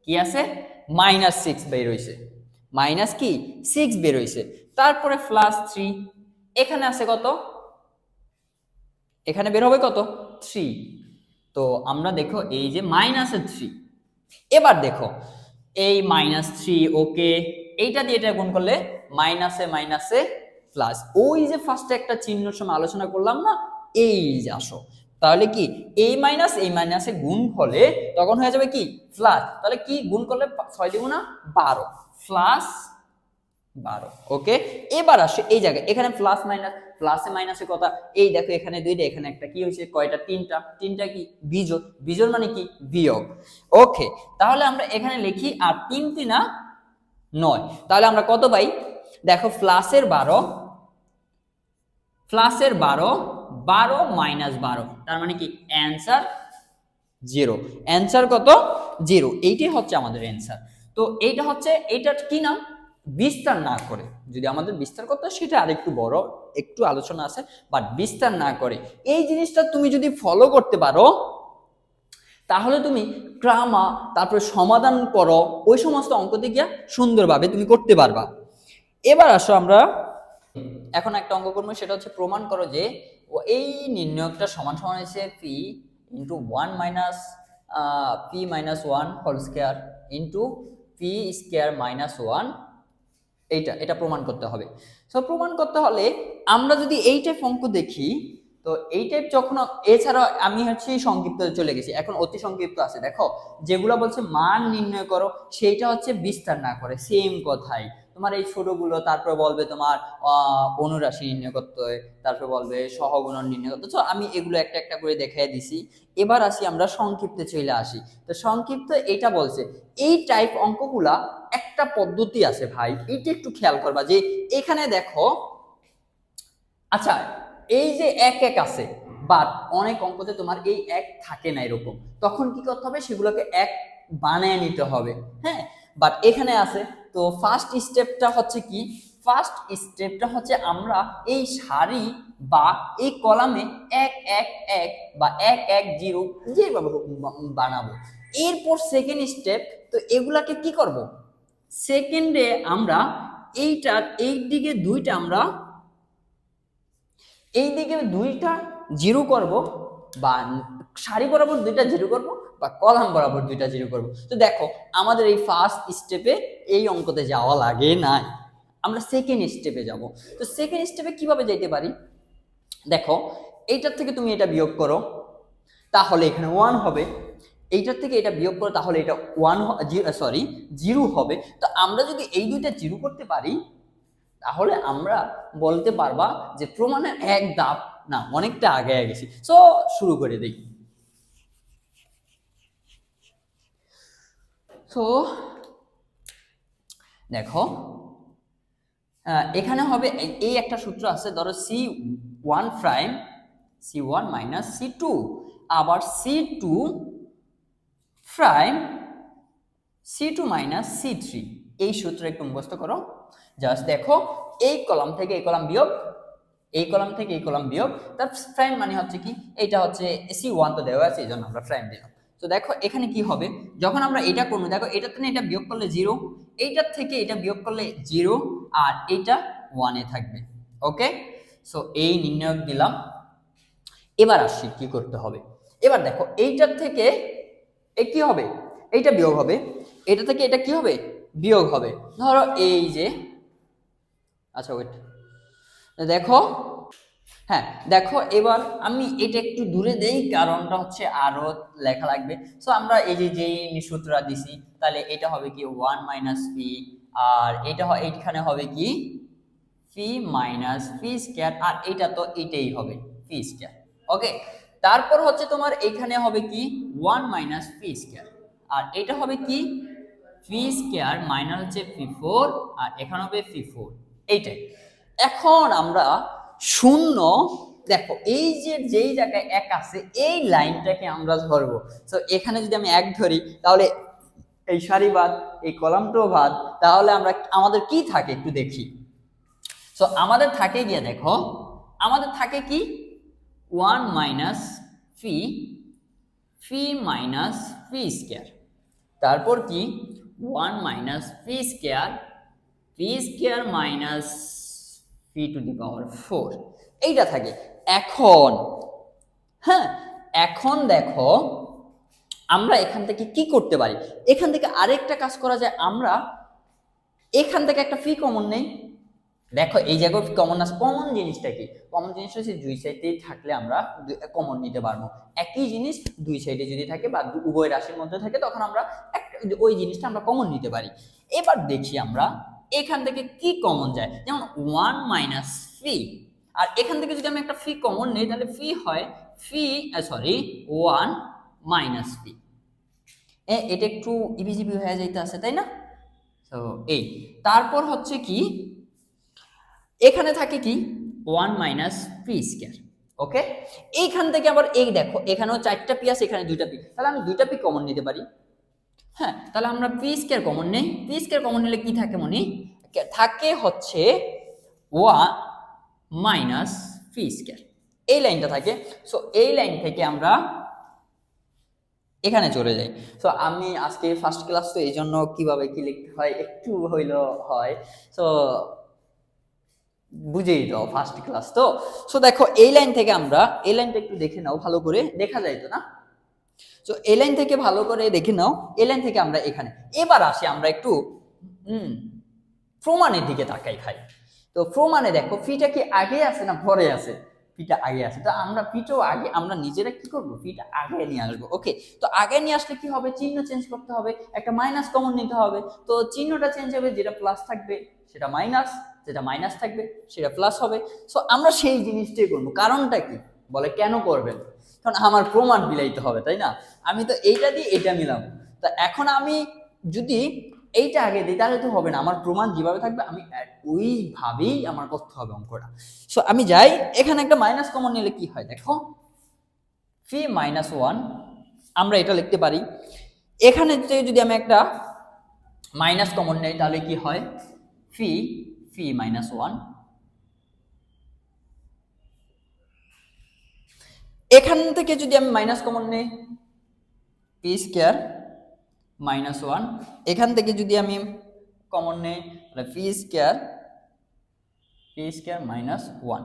কি আছে -6 বের হইছে, মাইনাস কি 6 বের হইছে। তারপরে +3, এখানে আছে কত, এখানে বের হবে কত 3। তো আমরা দেখো এই যে -3, এবার দেখো এই -3, ওকে এইটা দিয়ে এটা গুণ করলে মাইনাসে প্লাস, ওই যে ফার্স্টে একটা চিহ্নের সময় আলোচনা করলাম না, এই যে আসো, তাহলে কি এই মাইনাসে গুণ হলে তখন হয়ে যাবে কি প্লাস, তাহলে কি গুণ করলে 6 দ্বিগুণ 12 +12। ওকে, এবার আসে এই জায়গায়, এখানে প্লাস মাইনাস, প্লাসে মাইনাসে কথা, এই দেখো এখানে দুইটা, এখানে একটা, কি হয়েছে কয়টা তিনটা কি বিজোড়, বিজোড় মানে কি বিয়োগ। ওকে, তাহলে আমরা এখানে লিখি আর 3 3 9, তাহলে আমরা কত পাই দেখো প্লাসের 12 12 -12, তার মানে কি অ্যান্সার 0, অ্যান্সার কত 0, এইটাই হচ্ছে আমাদের অ্যান্সার। তো এইটা হচ্ছে, এইটার কি নাম বিস্তার না করে, যদি আমাদের বিস্তার করতে হয় সেটা আরেকটু বড়, একটু আলোচনা আছে, বাট বিস্তার না করে এই জিনিসটা তুমি যদি ফলো করতে পারো তাহলে তুমি ট্রামা তারপরে সমাধান করো, ওই সমস্ত অঙ্ক দিয়ে সুন্দরভাবে তুমি করতে পারবা। এবার আসো আমরা এখন একটা অঙ্ক করবো, সেটা হচ্ছে প্রমাণ করো যে এই নির্ণয়কটা সমান সমান হচ্ছে P into 1 minus P minus 1 whole square into P square minus 1, এটা প্রমাণ করতে হবে। সো প্রমাণ করতে হলে আমরা যদি এই টাইপ অঙ্ক দেখি, তো এই টাইপ যখন, এছাড়া আমি হচ্ছে সংক্ষিপ্ত চলে গেছি, এখন অতি সংক্ষিপ্ত আছে। দেখো যেগুলো বলছে মান নির্ণয় করো, সেইটা হচ্ছে বিস্তার না করে, সেম কথাই তোমার এই ছোটগুলো, তারপরে বলবে তোমার অনুরাশি নির্ণয় করতে হয়, তারপরে বলবে সহগুণন নির্ণয় করতে। তো আমি এগুলো একটা একটা করে দেখাই দিছি। এবার আসি আমরা সংক্ষিপ্তে চলে আসি। তো সংক্ষিপ্ত এটা বলছে এই টাইপ অঙ্কগুলা একটা পদ্ধতি আছে ভাই, এটা একটু খেয়াল করবা যে এখানে দেখো, আচ্ছা এই যে এক এক আছে, বাট অনেক অঙ্কতে তোমার এই এক থাকে না, এরকম তখন কি করতে হবে, সেগুলোকে এক বানিয়ে নিতে হবে। হ্যাঁ, বাট এখানে আছে। তো ফার্স্ট স্টেপটা হচ্ছে কি, ফার্স্ট স্টেপটা হচ্ছে আমরা এই সারি বা এই কলামে এক এক এক বা এক এক জিরো যেভাবে বানাবো। এরপর সেকেন্ড স্টেপ, তো এগুলাকে কি করব, সেকেন্ডে আমরা এইটার এই দিকে দুইটা, আমরা এই দিকে দুইটা জিরো করব, বা সারি বরাবর দুইটা জিরো করব, বা কলাম বরাবর দুইটা জিরো করব। তো দেখো আমাদের এই ফার্স্ট স্টেপে এই অঙ্কতে যাওয়া লাগে না, আমরা সেকেন্ড স্টেপে যাব। তো সেকেন্ড স্টেপে কিভাবে যাইতে পারি, দেখো এইটার থেকে তুমি এটা বিয়োগ করো, তাহলে এখানে 1 হবে। এইটার থেকে এটা বিয়োগ করো, তাহলে এটা 0 হবে। তো আমরা যদি এই দুইটা জিরো করতে পারি, তাহলে আমরা বলতে পারবা যে প্রমাণের এক ধাপ না, অনেকটা আগে গেছি। সো শুরু করে দিই। তো দেখো এখানে হবে এই একটা সূত্র আছে, ধরো C1 prime C1 minus C2, আবার C2 prime C2 minus C3। এই সূত্র একটু মুখস্থ করো। জাস্ট দেখো এই কলাম থেকে এই কলাম বিয়োগ, এই কলাম থেকে এই কলাম বিয়োগ, তার প্রাইম মানে হচ্ছে কি, এটা হচ্ছে C1 তো দেওয়া আছে, এই জন্য আমরা প্রাইম দিলাম। তো দেখো এখানে কি হবে, যখন আমরা এটা করবো, দেখো এটা থেকে এটা বিয়োগ করলে 0, এইটার থেকে এটা বিয়োগ করলে 0, আর এইটা 1 এ থাকবে। ওকে, সো এই নির্ণয়ক দিলাম। এবার আসি কি করতে হবে। এবার দেখো এইটার থেকে কি হবে, এইটা বিয়োগ হবে, এটা থেকে এটা কি হবে, বিয়োগ হবে। ধরো এই যে, আচ্ছা ওয়েট, দেখো, হ্যাঁ দেখো এবার আমি এটা একটু দূরে দেই, কারণটা হচ্ছে আরো লেখা লাগবে। সো আমরা এই যে যেই সূত্রটা দিছি, তাহলে এটা হবে কি 1 মাইনাস পি, আর এটা এইখানে হবে কি পি মাইনাস পি স্কয়ার, আর এটা তো এইটাই হবে পি স্কয়ার। ওকে, তারপর হচ্ছে তোমার এখানে হবে কি 1 মাইনাস পি স্কয়ার, আর এটা হবে কি পি স্কয়ার মাইনাস হচ্ছে পি4, আর এখানে হবে পি4, এইটাই। এখন আমরা শূন্য, দেখো এই যে যেই জায়গায় এক আছে এই লাইনটাকে আমরা ধরবো। তো এখানে যদি আমি এক ধরি, তাহলে এই সারি বাদ, এই কলামটাও বাদ, তাহলে আমরা আমাদের কি থাকে একটু দেখি। সো আমাদের থাকে গিয়ে দেখো, আমাদের থাকে কি 1 minus P minus p square, তারপর কি 1 minus p square minus p to the power 4, এইটা থাকে। এখন হ্যাঁ, এখন দেখো আমরা এখান থেকে কি করতে পারি, এখান থেকে আরেকটা কাজ করা যায়, আমরা এখান থেকে একটা ফি কমন নেই। দেখো এই জায়গায় কমন আছে, কমন জিনিসটা কি, কমন জিনিস হচ্ছে দুই সাইডে থাকলে আমরা কমন নিতে পারবো। একই জিনিস দুই সাইডে যদি থাকে বা উভয় রাশির মধ্যে থাকে, তখন আমরা ওই জিনিসটা আমরা কমন নিতে পারি। এবার দেখি আমরা এখান থেকে কি কমন যায়, যেমন 1 মাইনাস পি, আর এখান থেকে যদি আমি একটা ফি কমন নিই, তাহলে ফি হয় 1 মাইনাস পি। এটা একটু ইবিজিবি হয়ে যাইতে আছে, তাই না? তো এই তারপর হচ্ছে কি এখানে থাকে কি 1 মাইনাস পি স্কয়ার। ওকে, এইখান থেকে আবার এই দেখো এখানেও 4টা পি আছে, এখানে 2টা পি, তাহলে আমি 2টা পি কমন নিতে পারি। হ্যাঁ, তাহলে আমরা পি স্কয়ার কমন নেই, পি স্কয়ার কমন নিলে কি থাকে মনে, থাকে হচ্ছে 1 মাইনাস ফি স্কয়ার, এই লাইনটা থাকে। সো এই লাইন থেকে আমরা এখানে চলে যাই। সো আমি আজকে ফার্স্ট ক্লাস, তো এই জন্য কিভাবে কি লিখতে হয় একটু হইলো হয়, সো বুঝেই দাও ফার্স্ট ক্লাস তো। সো দেখো এই লাইন থেকে আমরা, এই লাইনটা একটু দেখে নাও ভালো করে, দেখা যায় তো না? সো এই লাইন থেকে ভালো করে দেখে নাও, এই লাইন থেকে আমরা এখানে। এবার আসি আমরা একটু প্রমাণের দিকে তাকাই ভাই। তো প্রমাণে দেখো ফিটা কি আগে আছে না পরে আছে? ফিটা আগে আছে। তো আমরা ফিটাও আগে, আমরা নিজেরা কি করব, ফিটা আগে নিয়ে আসবো। ওকে, তো আগে নিয়ে আসলে কি হবে, চিহ্ন চেঞ্জ করতে হবে, একটা মাইনাস কমন নিতে হবে। তো চিহ্নটা চেঞ্জ হবে, যেটা প্লাস থাকবে সেটা মাইনাস, যেটা মাইনাস থাকবে সেটা প্লাস হবে। সো আমরা সেই জিনিসটাই করবো। কারণটা কি বলে, কেন করবেন? কারণ আমার প্রমাণ মিলাইতে হবে, তাই না? আমি তো এইটা দিয়ে এটা মিলাম। তো এখন আমি যদি এইটা আগে দিই তাহলে তো হবে না, আমার প্রমাণ যেভাবে থাকবে আমি ওইভাবেই আমার করতে হবে অঙ্কটা। সো আমি যাই, এখানে একটা মাইনাস কমন নিলে কি হয় দেখো, ফি মাইনাস 1, আমরা এটা লিখতে পারি। এখানে যদি আমি একটা মাইনাস কমন নেই তাহলে কি হয়, ফি মাইনাস 1। এখান থেকে যদি আমি মাইনাস কমন নেই, পি স্কয়ার মাইনাস 1। এখান থেকে যদি আমি কমন নেই তাহলে পি স্কয়ার মাইনাস 1।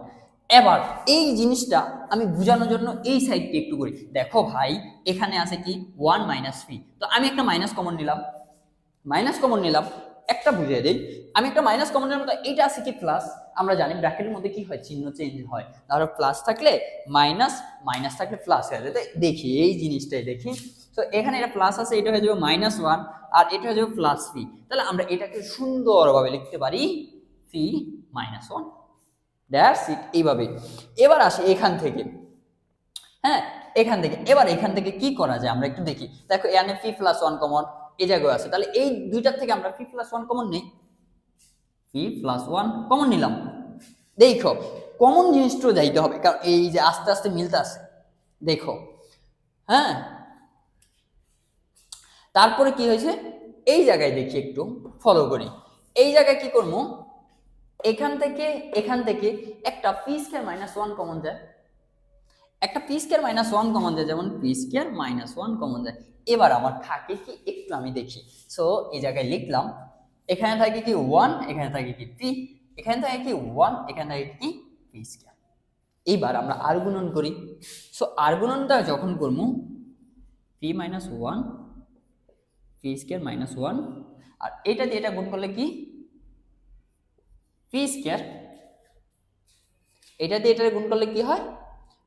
এবার এই জিনিসটা আমি বোঝানোর জন্য এই সাইডটি একটু করি। দেখো ভাই এখানে আছে কি 1 মাইনাস পি, তো আমি একটা মাইনাস কমন নিলাম, একটা বুঝিয়ে দেই। আমি একটা মাইনাস কমন নিলাম, তো এটা আছে কি প্লাস। আমরা জানি ব্র্যাকেটের মধ্যে কি হয়, চিহ্ন চেঞ্জ হয়। তাহলে প্লাস থাকলে মাইনাস, মাইনাস থাকলে প্লাস হয়ে যায়। দেখি এই জিনিসটাই দেখি। তো এখানে এটা প্লাস আছে, এটা হয়ে যাবে মাইনাস 1, আর এটা হয়ে যাবে প্লাস পি। তাহলে আমরা এটাকে সুন্দরভাবে লিখতে পারি পি মাইনাস 1, দ্যাটস ইট, এইভাবে। এবার আসি এখান থেকে, হ্যাঁ এখান থেকে। এবার এখান থেকে কি করা যায় আমরা একটু দেখি। দেখো এখানে পি প্লাস 1 কমন এই জায়গায় আছে, তাহলে এই দুইটার থেকে আমরা পি প্লাস 1 কমন নেই, পি প্লাস 1 কমন নিলাম। দেখো কমন জিনিসটা যাইতে হবে, কারণ এই যে আস্তে আস্তে মিলতে আছে, দেখো হ্যাঁ। তারপরে কি হয়েছে, এই জায়গায় দেখি একটু ফলো করি। এই জায়গায় কি করবো, এখান থেকে একটা পি স্কয়ার মাইনাস 1 কমন যায়, একটা পি স্কয়ার মাইনাস 1 কমন যায়, যেমন পি স্কয়ার মাইনাস 1 কমন যায়। এবার আমার থাকে কি একটু আমি দেখি। সো এই জায়গায় লিখলাম, এখানে থাকে কি 1, এখানে থাকে কি পি, এখানে থাকে কি 1, এখানে থাকে কি পি স্কয়ার। এইবার আমরা আর গুণন করি। সো আর গুণনটা যখন করবো, P minus 1 p square minus 1, আর এটা দিয়ে এটা গুণ করলে কি পি স্কয়ার, এটা দিয়ে এটা গুণ করলে কি হয়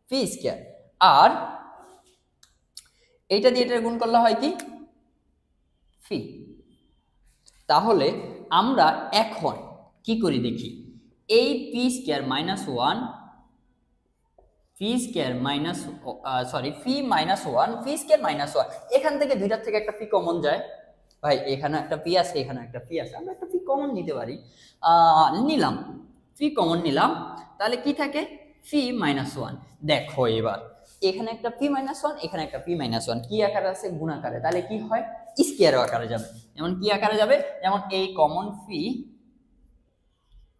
পি স্কয়ার, আর এইটা দিয়ে এটা গুণ করলে হয় কি ফি। তাহলে আমরা এখন কি করি দেখি, এই p square minus 1 p square minus ফি মাইনাস 1 পি স্কয়ার মাইনাস 1, এখান থেকে দুইটার থেকে একটা পি কমন যায়। ভাই এখানে একটা পি আছে, এখানে একটা পি আছে, আমরা একটা পি কমন নিতে পারি। নিলাম, পি কমন নিলাম, তাহলে কি থাকে পি মাইনাস 1। দেখো এবার এখানে একটা পি মাইনাস 1, এখানে একটা পি মাইনাস 1, কি আকারে আছে গুণ আকারে, তাহলে কি হয় স্কয়ার আকারে যাবে। যেমন কি আকারে যাবে, যেমন এই common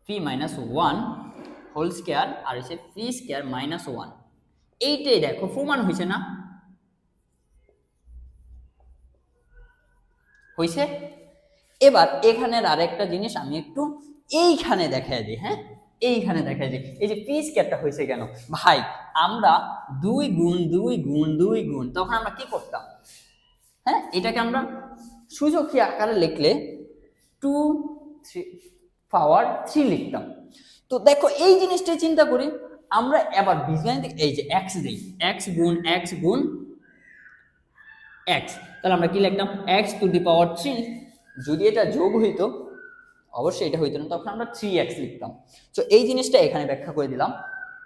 p minus 1 whole square আর হচ্ছে পি স্কয়ার মাইনাস 1, এইটাই দেখো প্রমাণ হয়েছে না, হয়েছে। এবার এখানের আরেকটা জিনিস আমি একটু এইখানে দেখাই দিই, হ্যাঁ এইখানে দেখাই দিই। এই যে পি স্কয়ারটা হয়েছে কেন ভাই, আমরা 2 গুণ 2 গুণ 2 গুণ, তখন আমরা কি করতাম, হ্যাঁ এটাকে আমরা সূচকীয় আকারে লিখলে 2 পাওয়ার 3 লিখতাম। তো দেখো এই জিনিসটা চিন্তা করি আমরা, এবার বীজগণিত এই যে x দেই, x গুণ x, তাহলে আমরা কি লিখতাম x টু দি পাওয়ার 3। যদি এটা যোগ হইতো অবশ্যই এটা হইতো না, তখন আমরা 3x লিখতাম। তো এই জিনিসটা এখানে ব্যাখ্যা করে দিলাম,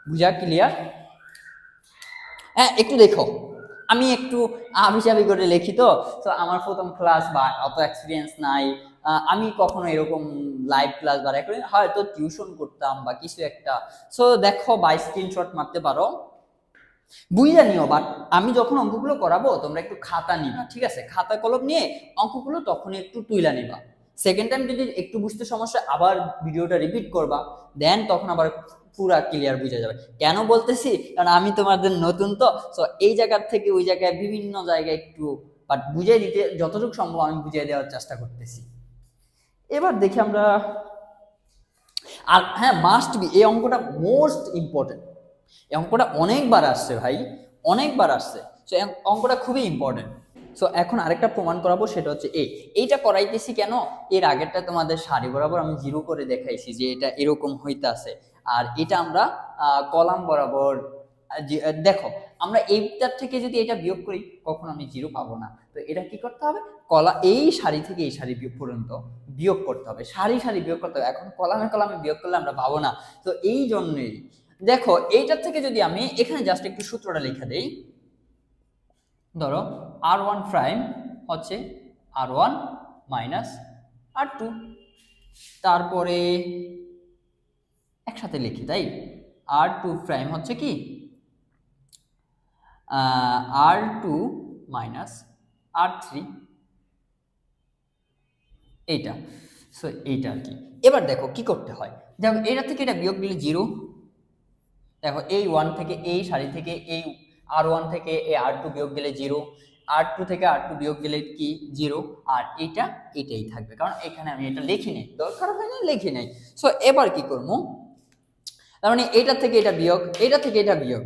বুঝা ক্লিয়ার? হ্যাঁ একটু দেখো, আমি একটু আবিজাবি করে লিখি, তো আমার প্রথম ক্লাস বা অত এক্সপিরিয়েন্স নাই, আমি কখনো এরকম লাইভ ক্লাস বা রেকর্ডিং হয়তো টিউশন করতাম বা কিছু একটা। সো দেখো বা স্ক্রিনশট মারতে পারো, বুঝে নিও। বাট আমি যখন অঙ্কগুলো করাবো তোমরা একটু খাতা নিবা, ঠিক আছে? খাতা কলম নিয়ে অঙ্কগুলো তখনই একটু তুইলা নিবা, সেকেন্ড টাইম যদি একটু বুঝতে সমস্যা, আবার ভিডিওটা রিপিট করবা, দেন তখন আবার পুরা ক্লিয়ার বুঝা যাবে। কেন বলতেছি, কারণ আমি তোমাদের নতুন তো, সো এই জায়গার থেকে ওই জায়গায় বিভিন্ন জায়গায় একটু বাট বুঝিয়ে দিতে যতটুকু সম্ভব আমি বুঝিয়ে দেওয়ার চেষ্টা করতেছি। এবার দেখি আমরা, আর হ্যাঁ মাস্ট বি, এই অঙ্কটা মোস্ট ইম্পর্টেন্ট, এই অঙ্কটা অনেকবার আসছে ভাই, অনেকবার আসছে, সো অঙ্কটা খুবই ইম্পর্টেন্ট। সো এখন আরেকটা প্রমাণ করাবো, সেটা হচ্ছে এইটা করাইতেছি কেন, এর আগেরটা তোমাদের সারি বরাবর আমি জিরো করে দেখাইছি যে এটা এরকম হইতাছে, আর এটা আমরা কলাম বরাবর দেখো আমরা এইটার থেকে যদি এটা বিয়োগ করি কখনো আমি জিরো পাবো না। তো এটা কি করতে হবে, এই সারি থেকে এই সারি পর্যন্ত বিয়োগ করতে হবে, সারি সারি বিয়োগ করতে হবে। এখন কলামে কলামে বিয়োগ করলে আমরা পাবো না। তো এই জন্যই দেখো এইটার থেকে যদি আমি এখানে জাস্ট একটু সূত্রটা লিখে দেই, ধরো r1 প্রাইম হচ্ছে r1 মাইনাস r2, তারপরে একসাথে লিখি তাই, r2 প্রাইম হচ্ছে কি r2 মাইনাস r3, এইটা। সো এইটা আর কি। এবার দেখো কি করতে হয়, দেখো এটা থেকে এটা বিয়োগ দিলে জিরো, দেখো এই 1 থেকে এই সারি থেকে এই r1 থেকে এই r2 বিয়োগ গেলে জিরো, r2 থেকে r2 বিয়োগ গেলে কি জিরো, আর এটাই থাকবে, কারণ এখানে আমি এটা লিখি নাই, দরকার হয় না লিখি নাই। সো এবার কি করবো, তার মানে এটা থেকে এটা বিয়োগ, এটা থেকে এটা বিয়োগ,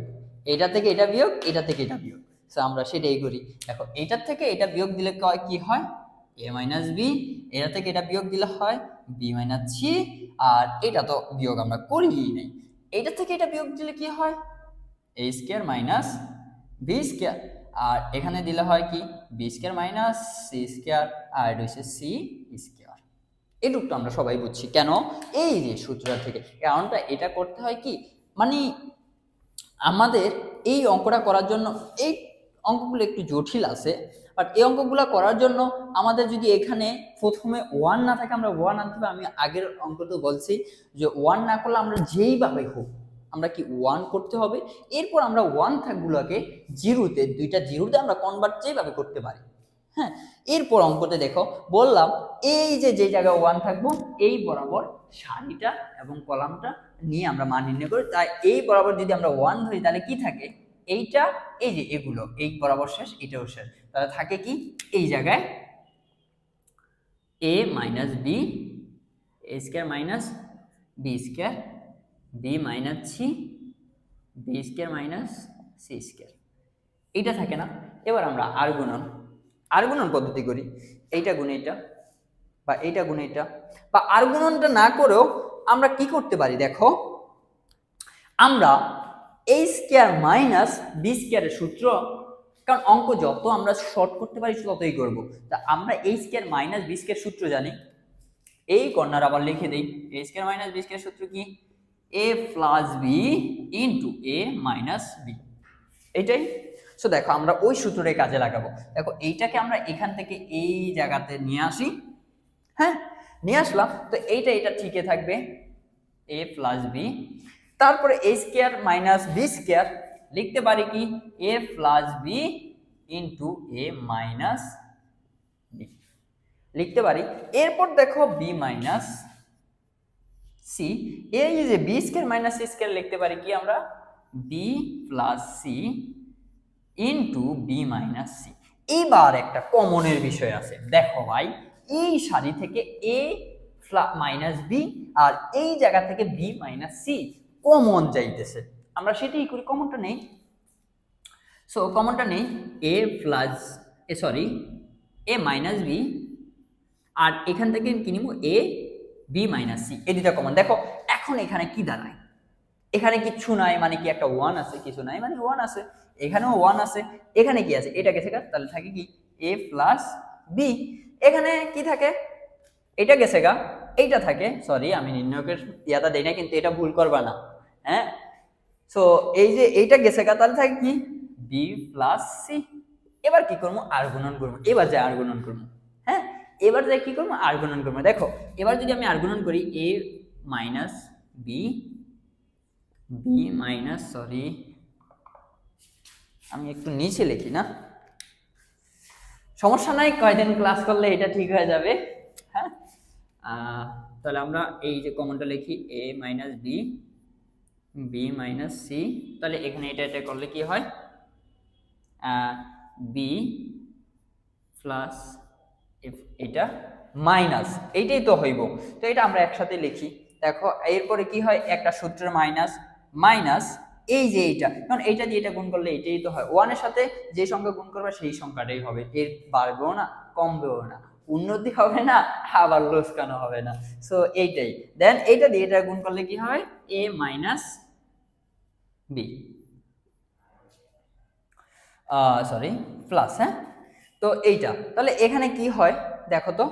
এটা থেকে এটা বিয়োগ, এটা থেকে এটা বিয়োগ। সো আমরা সেটাই করি। দেখো এটার থেকে এটা বিয়োগ দিলে কি হয়, a মাইনাস বি, এটা থেকে এটা বিয়োগ দিলে হয় b মাইনাস সি, আর এটা তো বিয়োগ আমরা করিই নাই। এটা থেকে এটা বিয়োগ দিলে কি হয় a square minus b square, আর এখানে দিলে হয় কি b square minus c square, আর এটা হচ্ছে c স্কয়ার। এটুকু আমরা সবাই বুঝছি কেন, এই যে সূত্র থেকে, কারণটা এটা করতে হয় কি, মানে আমাদের এই অঙ্কটা করার জন্য, এই অঙ্কগুলো একটু জটিল আছে, বাট এই অঙ্কগুলো করার জন্য আমাদের যদি এখানে প্রথমে 1 না থাকে, আমরা 1 আনতে হবে। আমি আগের অঙ্ক তো বলছি যে 1 না করলে আমরা যেইভাবে হোক আমরা কি 1 করতে হবে, এরপর আমরা 1 থাকগুলোকে জিরোতে, দুইটা জিরোতে আমরা কনভার্ট যেভাবে করতে পারি। হ্যাঁ, এরপর অঙ্কতে দেখো বললাম এই যে জায়গায় 1 থাকবো এই বরাবর সারিটা এবং কলামটা নিয়ে আমরা মান নির্ণয় করি। তাই এই বরাবর যদি আমরা 1 ধরি তাহলে কি থাকে, এইটা এই যে এগুলো এই বরাবর শেষ, এটাও শেষ, তাহলে থাকে কি এই জায়গায় a minus B, a square minus B square, b minus C, B square minus C square, এইটা থাকে না। এবার আমরা আর গুণন পদ্ধতি করি, এইটা গুণ এইটা, বা এইটা গুণ এইটা, বা আর গুণনটা না করেও আমরা কি করতে পারি, দেখো আমরা a স্কয়ার মাইনাস বি স্কয়ারের সূত্র, কারণ অঙ্ক যত আমরা শর্ট করতে পারি ততই করব। তা আমরা a square minus B square সূত্র জানি, এই কর্নার আবার লিখে দেই, a square minus B square সূত্র কি, a plus B into a minus B, এইটাই। সো দেখো আমরা ওই সূত্রটাই কাজে লাগাবো। দেখো এইটাকে আমরা এখান থেকে এই জায়গাতে নিয়ে আসি, হ্যাঁ নিয়ে আসলাম, তো এটা ঠিকই থাকবে a প্লাস বি, তারপরে a square minus B square লিখতে পারি কি a plus B into a minus B লিখতে পারি। এরপর দেখো b মাইনাস সি, এই যে B square minus C square লিখতে পারি কি আমরা b plus C into B minus C. এবার একটা কমনের বিষয় আছে, দেখো ভাই এই সারি থেকে a মাইনাস বি আর এই জায়গা থেকে b মাইনাস সি কমন যাইতেছে, আমরা সেটাই করি, কমনটা নেই। সো কমনটা নেই a plus a minus b, আর এখান থেকে কি নিব a b মাইনাস সি, এই দুটা কমন। দেখো এখন এখানে কি দাঁড়ায়, এখানে কিছু নাই মানে কি একটা 1 আছে, কিছু নাই মানে 1 আছে, এখানেও 1 আছে, এখানে কি আছে এটা গেছে গা, তাহলে থাকে কি a প্লাস বি, এখানে কি থাকে এটা গেছে গা, এইটা থাকে, সরি আমি নির্ণয়কের ইয়াটা দেই না কিন্তু এটা ভুল করবা না, হ্যাঁ। সো এই যে এইটা গেছে গা, তাহলে থাকে কি b প্লাস সি। এবার কি করবো, আর গুণন করবো, এবার যাই আর গুণন করবো, হ্যাঁ এবার যাই কি করবো আর গুণন করবো। দেখো এবার যদি আমি আর গুণন করি a minus B, B minus আমি একটু নিচে লিখি না, সমস্যা নাই, কয়দিন ক্লাস করলে এটা ঠিক হয়ে যাবে, হ্যাঁ তাহলে আমরা এই যে কমনটা লিখি a minus B, B minus C, তাহলে এখানে এটা করলে কি হয়, বি প্লাস এটা মাইনাস, এইটাই তো হইব। তো এটা আমরা একসাথে লিখি। দেখো এরপরে কি হয়, একটা সূত্রের মাইনাস মাইনাস এই যে এইটা, কারণ এইটা দিয়ে এটা গুণ করলে এটাই তো হয়, ওয়ানের সাথে যে সংখ্যা গুণ করবে সেই সংখ্যাটাই হবে, এর বাড়বেও না কমবেও না, উন্নতি হবে না আবার লোকসানও হবে না। সো এইটাই, দেন এইটা দিয়ে এটা গুণ করলে কি হয়, a minus B, sorry plus, হ্যাঁ। তো এইটা তাহলে এখানে কি হয় দেখো তো,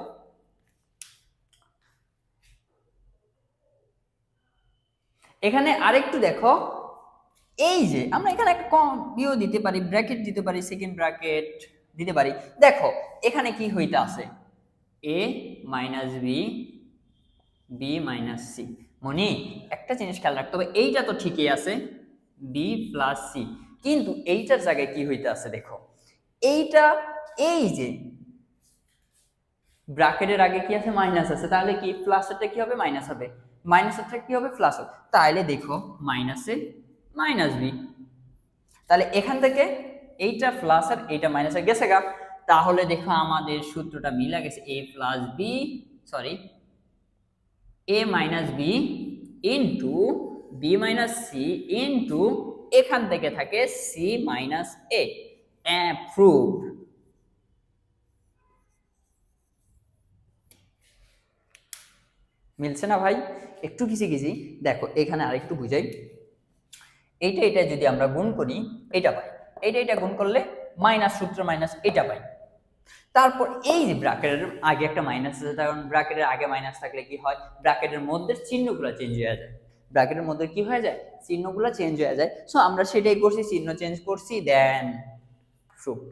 এখানে আরেকটু দেখো, এই যে আমরা এখানে একটা বিও দিতে পারি, ব্র্যাকেট দিতে পারি, সেকেন্ড ব্র্যাকেট দিতে পারি। দেখো এখানে কি হইতে আছে, a minus B, B minus c. Moni একটা জিনিস খেয়াল রাখতে হবে, এইটা তো ঠিকই আছে বি প্লাস সি, কিন্তু এইটার জায়গায় কি হইতে আছে দেখো, এইটা এই যে ব্র্যাকেটের আগে কি আছে, মাইনাস আছে, তাহলে কি প্লাসেরটা কি হবে, মাইনাস হবে, মাইনাসেরটা কি হবে, প্লাস হবে। তাহলে দেখো মাইনাসে মাইনাস বি, তাহলে এখান থেকে এইটা প্লাস আর এইটা মাইনাস হয়ে গেছে গা, তাহলে দেখো আমাদের সূত্রটা মিলা গেছে, a plus B, sorry a minus B into B minus C into এখান থেকে থাকে সি মাইনাস এ, অ্যাপ্রুভড। মিলছে না ভাই, একটু কিছু দেখো এখানে আরেকটু বুঝাই, এইটা যদি আমরা গুণ করি এটা পাই, এটা গুণ করলে মাইনাস সূত্র মাইনাস এটা পাই। তারপর এই যে ব্র্যাকেটের আগে একটা মাইনাস আছে, কারণ ব্র্যাকেটের আগে মাইনাস থাকলে কি হয়, ব্র্যাকেটের মধ্যে চিহ্নগুলো চেঞ্জ হয়ে যায়, ব্র্যাকেটের মধ্যে কি হয়ে যায়, চিহ্নগুলো চেঞ্জ হয়ে যায়। সো আমরা সেটাই করছি, চিহ্ন চেঞ্জ করছি, দেন ফ্রুট।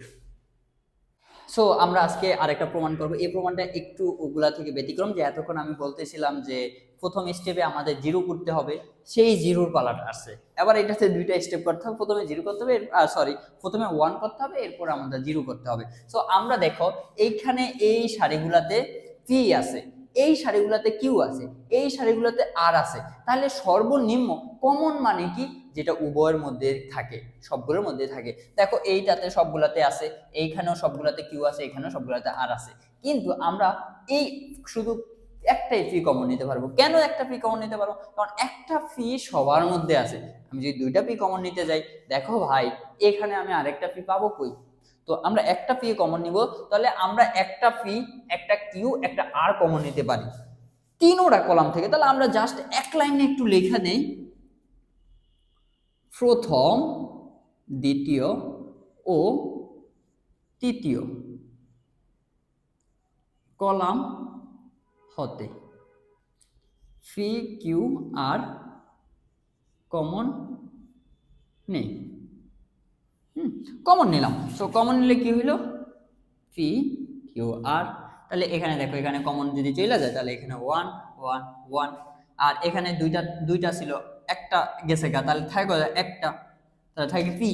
সো আমরা আজকে আরেকটা প্রমাণ করব, এই প্রমাণটা একটু ওগুলা থেকে ব্যতিক্রম, যে এতক্ষণ আমি বলতেছিলাম যে প্রথম স্টেপে আমাদের জিরো করতে হবে, সেই জিরোর পালাটা আসছে, এবার এটাতে দুইটা স্টেপ করতে হবে, প্রথমে জিরো করতে হবে, সরি প্রথমে 1 করতে হবে, এরপর আমাদের জিরো করতে হবে। সো আমরা দেখো এইখানে এই সারিগুলাতে পি আছে, এই সারিগুলাতে কিউ আছে, এই সারিগুলাতে আর আছে, তাহলে সর্বনিম্ন কমন মানে কি, যেটা উভয়ের মধ্যে থাকে, সবগুলোর মধ্যে থাকে। দেখো এইটাতে সবগুলাতে আছে, এইখানেও সবগুলাতে কিউ আছে, এখানেও সবগুলাতে আর আছে, কিন্তু আমরা এই শুধু একটাই ফি কমন নিতে পারবো। কেন একটা ফি কমন নিতে পারবো, কারণ একটা ফি সবার মধ্যে আছে। আমি যদি দুইটা ফি কমন নিতে যাই, দেখো ভাই এখানে আমি আরেকটা ফি পাবো কই, তো আমরা একটা ফি কমন নিব, তাহলে আমরা একটা ফি, একটা কিউ, একটা আর কমন নিতে পারি তিনোটা কলাম থেকে। তাহলে আমরা জাস্ট এক লাইনে একটু লেখা দেই, প্রথম, দ্বিতীয় ও তৃতীয় কলাম হতে ফি কিউ আর কমন নেই, কমন নিলাম। সো কমন নিলে কি হইল, ফি কিউ আর, তাহলে এখানে দেখো এখানে কমন যদি চলে যায়, তাহলে এখানে 1 1 1, আর এখানে দুইটা ছিল, একটা গেছে গা, তাহলে থাকবে একটা, তাহলে থাকে পি,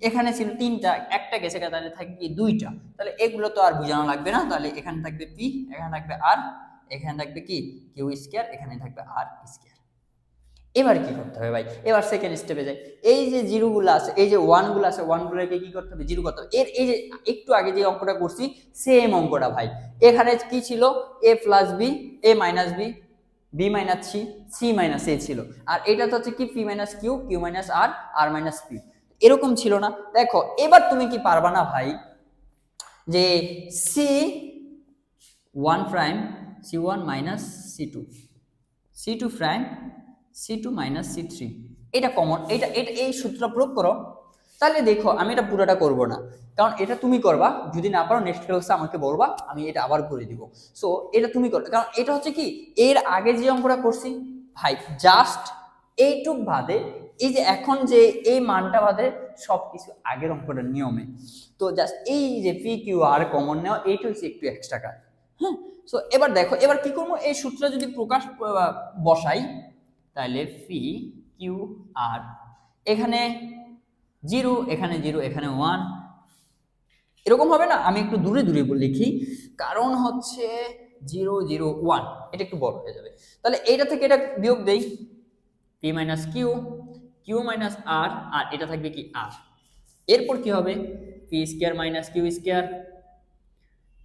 এখানে ছিল তিনটা, একটা গেছে গা, তাহলে থাকে কি দুইটা, তাহলে এগুলো তো আর বোঝানো লাগবে না, তাহলে এখানে থাকবে পি, এখানে থাকবে আর, এখানে থাকবে কি কিউ স্কয়ার, এখানে থাকবে আর স্কয়ার। এবার কি করতে হবে ভাই, এবার সেকেন্ড স্টেপে যাই, এই যে জিরো গুলো আছে, এই যে ওয়ান গুলো আছে, ওয়ান গুলোকে কি করতে হবে, জিরো করতে হবে। এর এই যে একটু আগে যে অঙ্কটা করছি সেম অঙ্কটা ভাই, এখানে কি ছিল, a plus b, a minus B, B minus c, c minus a ছিল, আর এটা তো হচ্ছে কি p minus q, q minus r, r minus p, এরকম ছিল না। দেখো এবার তুমি কি পারবা না ভাই, যে C one prime, C one minus C two, C two prime, C2 minus C3, এটা কমন, এটা এই সূত্র প্রয়োগ করো, তাহলে দেখো আমি এটা পুরোটা করব না, কারণ এটা তুমি করবা, যদি না পারো নেক্সট ক্লাসে আমাকে বলবা, আমি এটা আবার করে দিব। সো এটা তুমি করবে, কারণ এটা হচ্ছে কি এর আগে যে অঙ্কটা করছি ভাই, জাস্ট এইটুক বাদে, এই যে এখন যে এই মানটা বাদে সবকিছু আগের অঙ্কটার নিয়মে, তো জাস্ট এই যে পি কিউ আর কমন নেওয়া, এইটা হচ্ছে একটু এক্সট্রা কাজ, হ্যাঁ। সো এবার দেখো এবার কি করবো, এই সূত্র যদি প্রকাশ বসাই, তাহলে ফি কিউ আর, এখানে জিরো, এখানে জিরো, এখানে 1, এরকম হবে না। আমি একটু দূরে দূরে লিখি, কারণ হচ্ছে 001, এটা একটু বড় হয়ে যাবে। তাহলে এইটা থেকে এটা বিয়োগ দেই, p minus q, q minus r, আর এটা থাকবে কি আর। এরপর কি হবে, p square minus q square,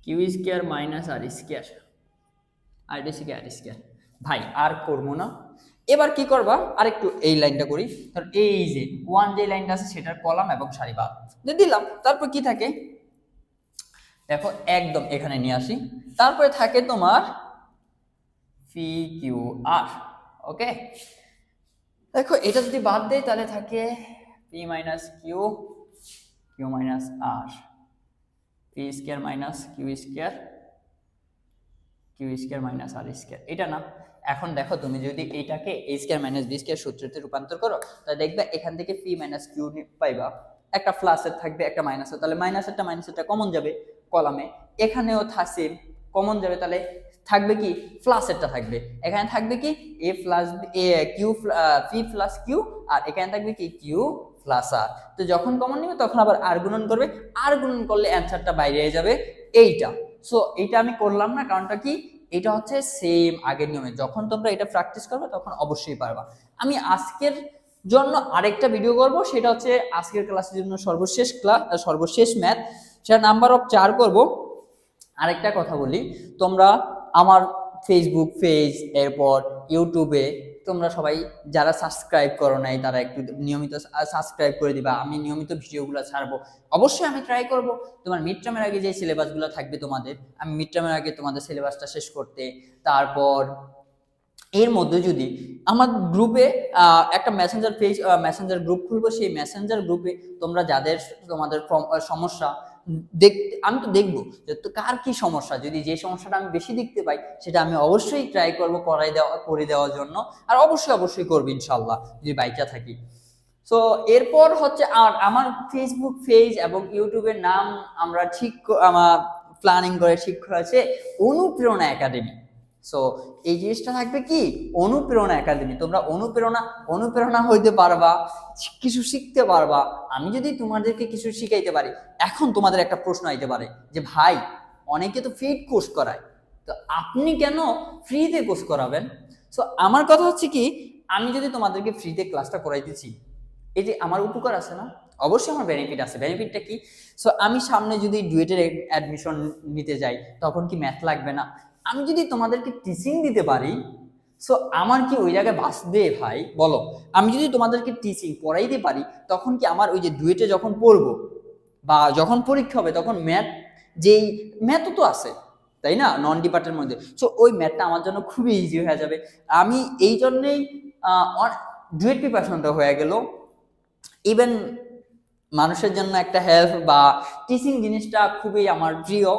q square minus r square, আর এটা স্কয়ার আর স্কয়ার। ভাই আর করবো না, এবার কি করবা, আরেকটু এই লাইনটা করি। কারণ এই যে 1 যে লাইনটা আছে সেটার কলাম এবং সারি বাদ দিলাম। তারপর কি থাকে দেখো, একদম এখানে নিয়ে আসি। তারপরে থাকে তোমার পি কিউ আর। ওকে, দেখো এটা যদি বাদ দেয় তাহলে থাকে p minus q, q minus r, p square minus q square, q square minus r square. এটা না, এখন দেখো তুমি যদি এইটাকে a square minus b square সূত্রতে রূপান্তর করো, তাহলে দেখবে এখান থেকে p মাইনাস কিউ পাইবা, একটা প্লাসের থাকবে একটা মাইনাসের, তাহলে মাইনাসেরটা কমন যাবে কলামে, এখানেও থাকছে কমন যাবে, তাহলে থাকবে কি প্লাসেরটা থাকবে, এখানে থাকবে কি a plus a q p plus q, আর এখানে থাকবে কি কিউ প্লাস আর। তো যখন কমন নিবে তখন আবার আর গুণন করবে, আর গুণন করলে অ্যানসারটা বাইরে হয়ে যাবে এইটা। সো এইটা আমি করলাম না, কারণটা কি, এটা হচ্ছে সেম আগের নিয়মে, যখন তোমরা এটা প্র্যাকটিস করবে তখন অবশ্যই পারবা। আমি আজকের জন্য আরেকটা ভিডিও করব, সেটা হচ্ছে আজকের ক্লাসের জন্য সর্বশেষ ম্যাথ, সেটা নাম্বার অফ 4 করব। আরেকটা কথা বলি, তোমরা আমার ফেসবুক পেজ, এরপর ইউটিউবে তোমরা সবাই যারা সাবস্ক্রাইব করো নাই তারা একটু নিয়মিত সাবস্ক্রাইব করে দিবা। আমি নিয়মিত ভিডিওগুলো ছাড়বো, অবশ্যই আমি ট্রাই করব তোমার মিড টার্মের আগে যে সিলেবাসগুলো থাকবে তোমাদের, আমি মিড টার্মের আগে তোমাদের সিলেবাসটা শেষ করতে। তারপর এর মধ্যে যদি আমার গ্রুপে একটা মেসেঞ্জার গ্রুপ খুলবো, সেই মেসেঞ্জার গ্রুপে তোমরা যাদের তোমাদের সমস্যা আমি তো দেখবো যে কার কি সমস্যা, যদি যে সমস্যাটা আমি বেশি দেখতে পাই সেটা আমি অবশ্যই ট্রাই করবো করে দেওয়ার জন্য, আর অবশ্যই করবো ইনশাল্লাহ যদি বাইচা থাকি। সো এরপর হচ্ছে আর আমার ফেসবুক পেজ এবং ইউটিউবের নাম আমরা আমার প্ল্যানিং করে ঠিক করেছে অনুপ্রেরণা একাডেমি। সো এই জিনিসটা থাকবে কি অনুপ্রেরণা একাডেমি, তোমরা অনুপ্রেরণা হইতে পারবা, কিছু শিখতে পারবা। আমি যদি তোমাদেরকে কিছু শিখাইতে পারি, এখন তোমাদের একটা প্রশ্ন আইতে পারে যে ভাই অনেকে তো ফ্রি কোর্স করায়, তো আপনি কেন ফ্রিতে কোর্স করাবেন? সো আমার কথা হচ্ছে কি, আমি যদি তোমাদেরকে ফ্রিতে ক্লাসটা করাইতেছি, এই যে আমার উপকার আছে না, অবশ্যই আমার বেনিফিট আছে। বেনিফিটটা কি, সো আমি সামনে যদি ডুয়েটের অ্যাডমিশন নিতে যাই তখন কি ম্যাথ লাগবে না? আমি যদি তোমাদেরকে টিচিং দিতে পারি, সো আমার কি ওই জায়গায় বাস দে ভাই বলো? আমি যদি তোমাদেরকে টিচিং পড়াইতে পারি, তখন কি আমার ওই যে ডুয়েটে যখন পড়বো বা যখন পরীক্ষা হবে তখন যেই ম্যাথও তো আছে তাই না, নন ডিপার্টের মধ্যে, সো ওই ম্যাথটা আমার জন্য খুবই ইজি হয়ে যাবে। আমি এই জন্যেই ডুয়েট প্রিপারেশনটা হয়ে গেল। ইভেন মানুষের জন্য একটা হেল্প বা টিচিং জিনিসটা খুবই আমার প্রিয়,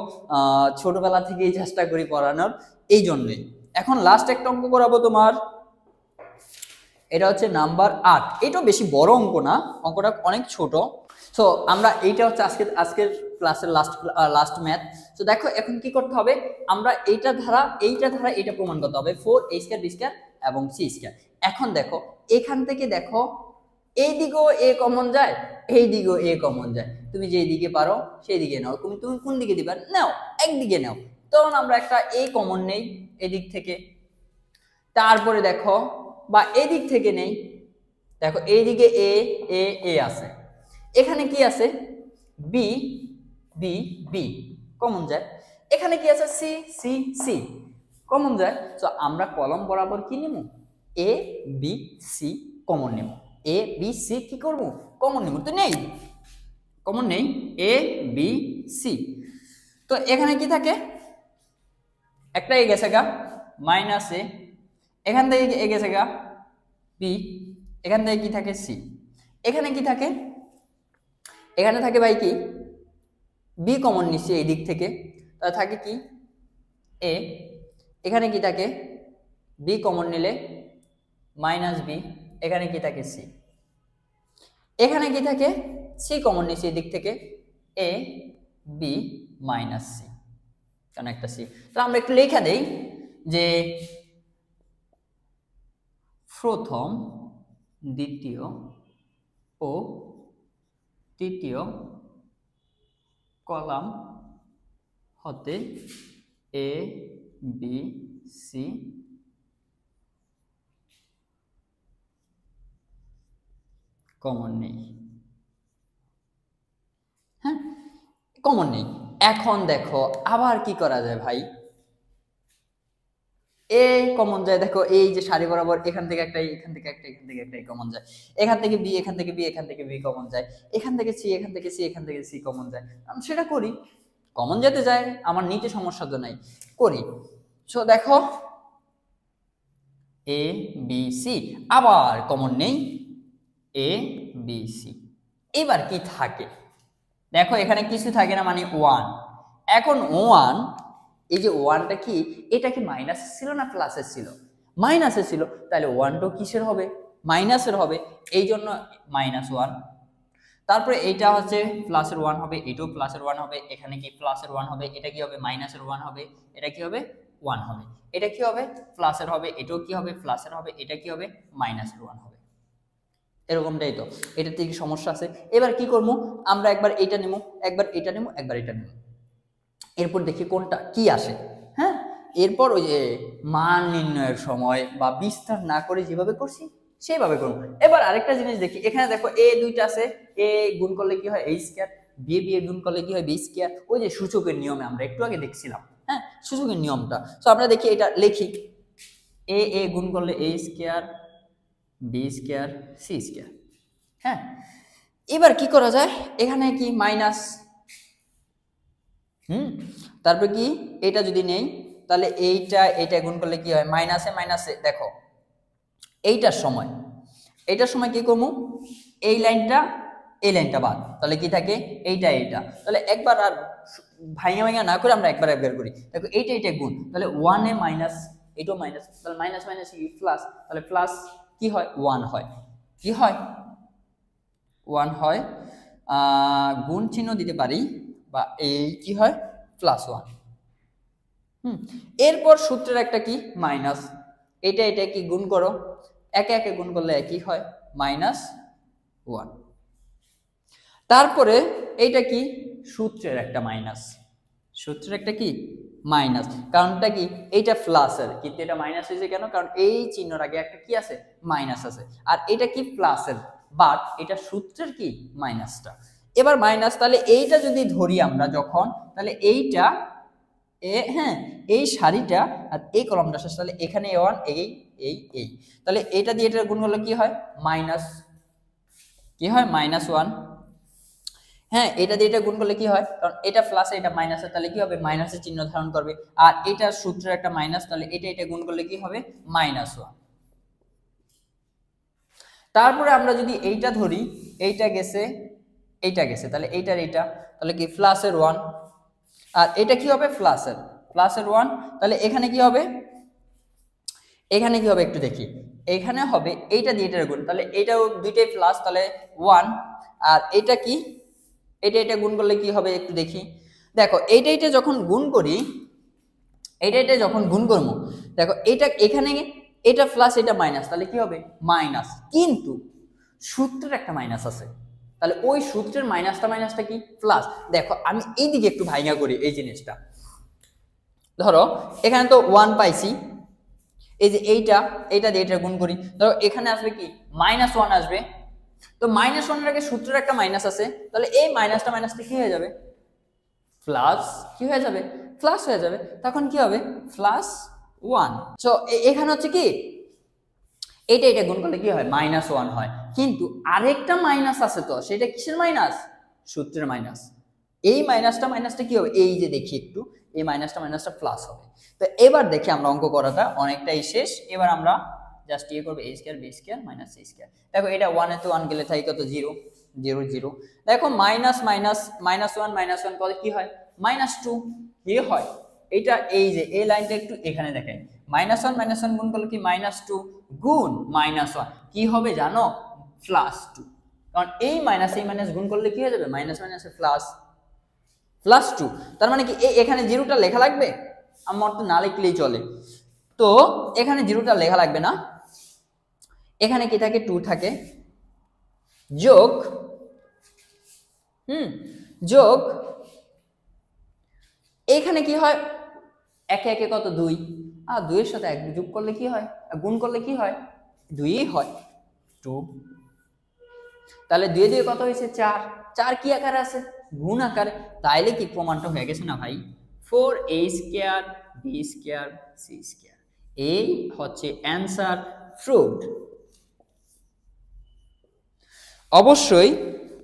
ছোটবেলা থেকেই চেষ্টা করি পড়ানোর, এই জন্যে। এখন লাস্ট একটা অঙ্ক করাবো তোমার, এটা হচ্ছে নাম্বার 8। এটাও বেশি বড় অঙ্ক না, অঙ্কটা অনেক ছোট। সো আমরা এইটা হচ্ছে আজকের ক্লাসের লাস্ট ম্যাথ। তো দেখো এখন কি করতে হবে, আমরা এইটা ধারা এটা প্রমাণ করতে হবে, 4a স্কয়ার b স্কয়ার এবং c স্কয়ার। এখন দেখো এখান থেকে দেখো এই দিকেও a কমন যায়, এই দিকেও a কমন যায়, তুমি যেই দিকে পারো সেই দিকে নাও। তুমি কোন দিকে দিবা, নাও একদিকে নাও। তখন আমরা একটা a কমন নেই এদিক থেকে, তারপরে দেখো বা এদিক থেকে নেই, দেখো এইদিকে a a a আছে, এখানে কি আছে b b b কমন যায়, এখানে কি আছে c c c কমন যায়। তো আমরা কলম বরাবর কি নিব, a b c কমন নিব, a b c কি করব কমন নিব, তো নেই কমন নেই a b c। তো এখানে কি থাকে, একটা এ গেছে গা মাইনাস এ, এখান থেকে এ গেছে গা বি, এখান থেকে কি থাকে সি, এখানে কি থাকে, এখানে থাকে ভাই কি বি কমন নিচ্ছে এই দিক থেকে, তাহলে থাকে কি এ, এখানে কি থাকে বি কমন নিলে মাইনাস বি, এখানে কি থাকে সি, এখানে কি থাকে সি কমন নিচ্ছে এই দিক থেকে এ বি মাইনাস সি, কারণ একটা সি। তো আমরা একটু লেখা দেই যে প্রথম দ্বিতীয় ও তৃতীয় কলাম হতে a বি সি কমন নেই। হ্যাঁ, কমন নেই। এখন দেখো আবার কি করা যায় ভাই, এ কমন যায়। দেখো এই যে সারি বরাবর এখান থেকে একটা, এখান থেকে একটা, এখান থেকে একটা কমন যায়, এখান থেকে বি, এখান থেকে বি, এখান থেকে বি কমন যায়, এখান থেকে সি, এখান থেকে সি, এখান থেকে সি কমন যায়। আমি সেটা করি, কমন যেতে যায়, আমার নিচে সমস্যা তো নাই, করি। সো দেখো এ বি সি, আবার কমন নেই এ বি সি। এবার কি থাকে দেখো, এখানে কিছু থাকে না, মানে ওয়ান। এখন ওয়ান, এই যে ওয়ানটা কি, এটা কি মাইনাস ছিল না প্লাসের ছিল? মাইনাসের ছিল, তাহলে ওয়ানটাও কিসের হবে? মাইনাসের হবে, এই জন্য মাইনাস ওয়ান। তারপরে এইটা হচ্ছে প্লাসের ওয়ান হবে, এটাও প্লাসের ওয়ান হবে, এখানে কি প্লাসের ওয়ান হবে, এটা কি হবে মাইনাসের ওয়ান হবে, এটা কি হবে ওয়ান হবে, এটা কি হবে প্লাসের হবে, এটাও কি হবে প্লাসের হবে, এটা কি হবে মাইনাসের ওয়ান হবে। এরকমটাই তো, এটা থেকে সমস্যা আছে। এবার কি করবো আমরা, একবার এটা নেব, একবার এটা নেব, একবার এটা নেব, এরপর দেখি কোনটা কি আসে। হ্যাঁ, এরপর ওই যে মান নির্ণয়ের সময় বা বিস্তার না করে যেভাবে করছি সেইভাবে করবো। এবার আরেকটা জিনিস দেখি, এখানে দেখো এ দুইটা আছে, এ গুণ করলে কি হয় এ স্কয়ার, বি বি এ গুণ করলে কি হয় বি স্কয়ার, ওই যে সূচকের নিয়মে আমরা একটু আগে দেখছিলাম। হ্যাঁ, সূচকের নিয়মটা। তো আমরা দেখি এটা লিখি, এ গুণ করলে a square, B square, c square. হ্যাঁ, এবার কি করা যায়, এখানে কি মাইনাস, তারপরে কি এটা যদি নেই, তাহলে এইটা গুণ করলে কি হয় মাইনাসে মাইনাসে। দেখো এইটার সময় কি করবো, এই লাইনটা বাদ, তাহলে কি থাকে এইটা, তাহলে একবার আর ভাঙা ভাঙা না করে আমরা একবার করি। দেখো এইটা গুণ, তাহলে ওয়ানে মাইনাস, এটাও মাইনাস, তাহলে মাইনাস মাইনাস প্লাস, তাহলে প্লাস কি হয় ওয়ান হয়, কি হয় ওয়ান হয়। গুণ চিহ্ন দিতে পারি, বা এই কি হয় প্লাস ওয়ান। এরপর সূত্রের একটা কি মাইনাস, এটা কি গুণ করো, একে একে গুণ করলে একই হয় মাইনাস ওয়ান। তারপরে এইটা কি সূত্রের একটা মাইনাস, সূত্রের একটা কি মাইনাস, কারণটা কি এইটা প্লাসের, কিন্তু এটা মাইনাস হয়েছে কেন, কারণ এই চিহ্নর আগে একটা কি আছে মাইনাস আছে, আর এটা কি প্লাসের, বাট এটা সূত্রের কি মাইনাসটা। এবার মাইনাস, তাহলে এইটা যদি ধরি আমরা যখন, তাহলে এইটা হ্যাঁ এই সারিটা আর এই কলামটা শেষ, তাহলে এখানে ওয়ান, এই তাহলে এটা দিয়ে এটা গুণ করলে কি হয় মাইনাস, কি হয় মাইনাস ওয়ান। হ্যাঁ, এটা দিয়ে এটা গুণ করলে কি হয়, কারণ এটা প্লাস এটা মাইনাস, তাহলে কি হবে মাইনাসের চিহ্ন ধারণ করবে, আর এটা সূত্রের একটা মাইনাস, তাহলে এটা গুণ করলে কি হবে মাইনাস ওয়ান। তারপরে আমরা যদি এইটা ধরি, এইটা গেছে তাহলে এইটা তাহলে কি প্লাসের ওয়ান, আর এটা কি হবে প্লাসের ওয়ান, তাহলে এখানে কি হবে একটু দেখি, এখানে হবে এইটা দিয়ে এটার গুণ, তাহলে এটাও দুইটাই প্লাস, তাহলে ওয়ান, আর এটা কি এটা গুণ করলে কি হবে একটু দেখি। দেখো এইটা যখন গুণ করি, এইটা যখন গুণ করবো, দেখো এটা এখানে এটা প্লাস এটা মাইনাস, তাহলে কি হবে মাইনাস, কিন্তু সূত্রের একটা মাইনাস আছে, তাহলে ওই সূত্রের মাইনাসটা কি প্লাস। দেখো আমি এইদিকে একটু ভাইঙ্গা করি এই জিনিসটা, ধরো এখানে তো ওয়ান পাইছি, এই যে এইটা দিয়ে এটা গুণ করি, ধরো এখানে আসবে কি মাইনাস ওয়ান আসবে, তো মাইনাস ওয়ানের আগে সূত্রের একটা মাইনাস আছে, তাহলে এই মাইনাসটা কি হয়ে যাবে প্লাস, কি হয়ে যাবে প্লাস হয়ে যাবে, তখন কি হবে প্লাস ওয়ান। সো এখানে হচ্ছে কি এটা গুণ করলে কি হয় মাইনাস ওয়ান হয়, কিন্তু আরেকটা মাইনাস আছে, তো সেটা কিসের মাইনাস সূত্রের মাইনাস। এই মাইনাসটা কি হবে, এই যে দেখি একটু, এই মাইনাসটা প্লাস হবে। তো এবার দেখি আমরা অঙ্ক করাটা অনেকটাই শেষ, এবার আমরা জাস্ট ইয়ে করবো a square B square minus C square. দেখো এটা 1 এ তো 1 গেলে থাকে কত 0 0 0। দেখো -1 কত কি হয় -2 কি হয়, এটা এই যে এই লাইনটা একটু এখানে দেখেন, -1 গুণ করলে কি -2 গুণ -1 কি হবে জানো +2, কারণ এই মাইনাস গুণ করলে কি হয়ে যাবে মাইনাস মাইনাসে +2। তার মানে কি এখানে জিরোটা লেখা লাগবে, আমার তো না লিখলেই চলে, তো এখানে জিরোটা লেখা লাগবে না, এখানে কি থাকে 2 থাকে, যোগ যোগ এখানে কি হয় একে একে কত 2, আর 2 এর সাথে 1 যোগ করলে কি হয়, গুণ করলে কি হয়, 2ই হয়, 2। তাহলে 2 দিয়ে কত হয়েছে 4, 4 কি আকারে আছে, গুণ আকারে। তাইলে কি প্রমাণটা হয়ে গেছে না ভাই, 4a square b square c square, এই হচ্ছে অ্যানসার, প্রুভড। অবশ্যই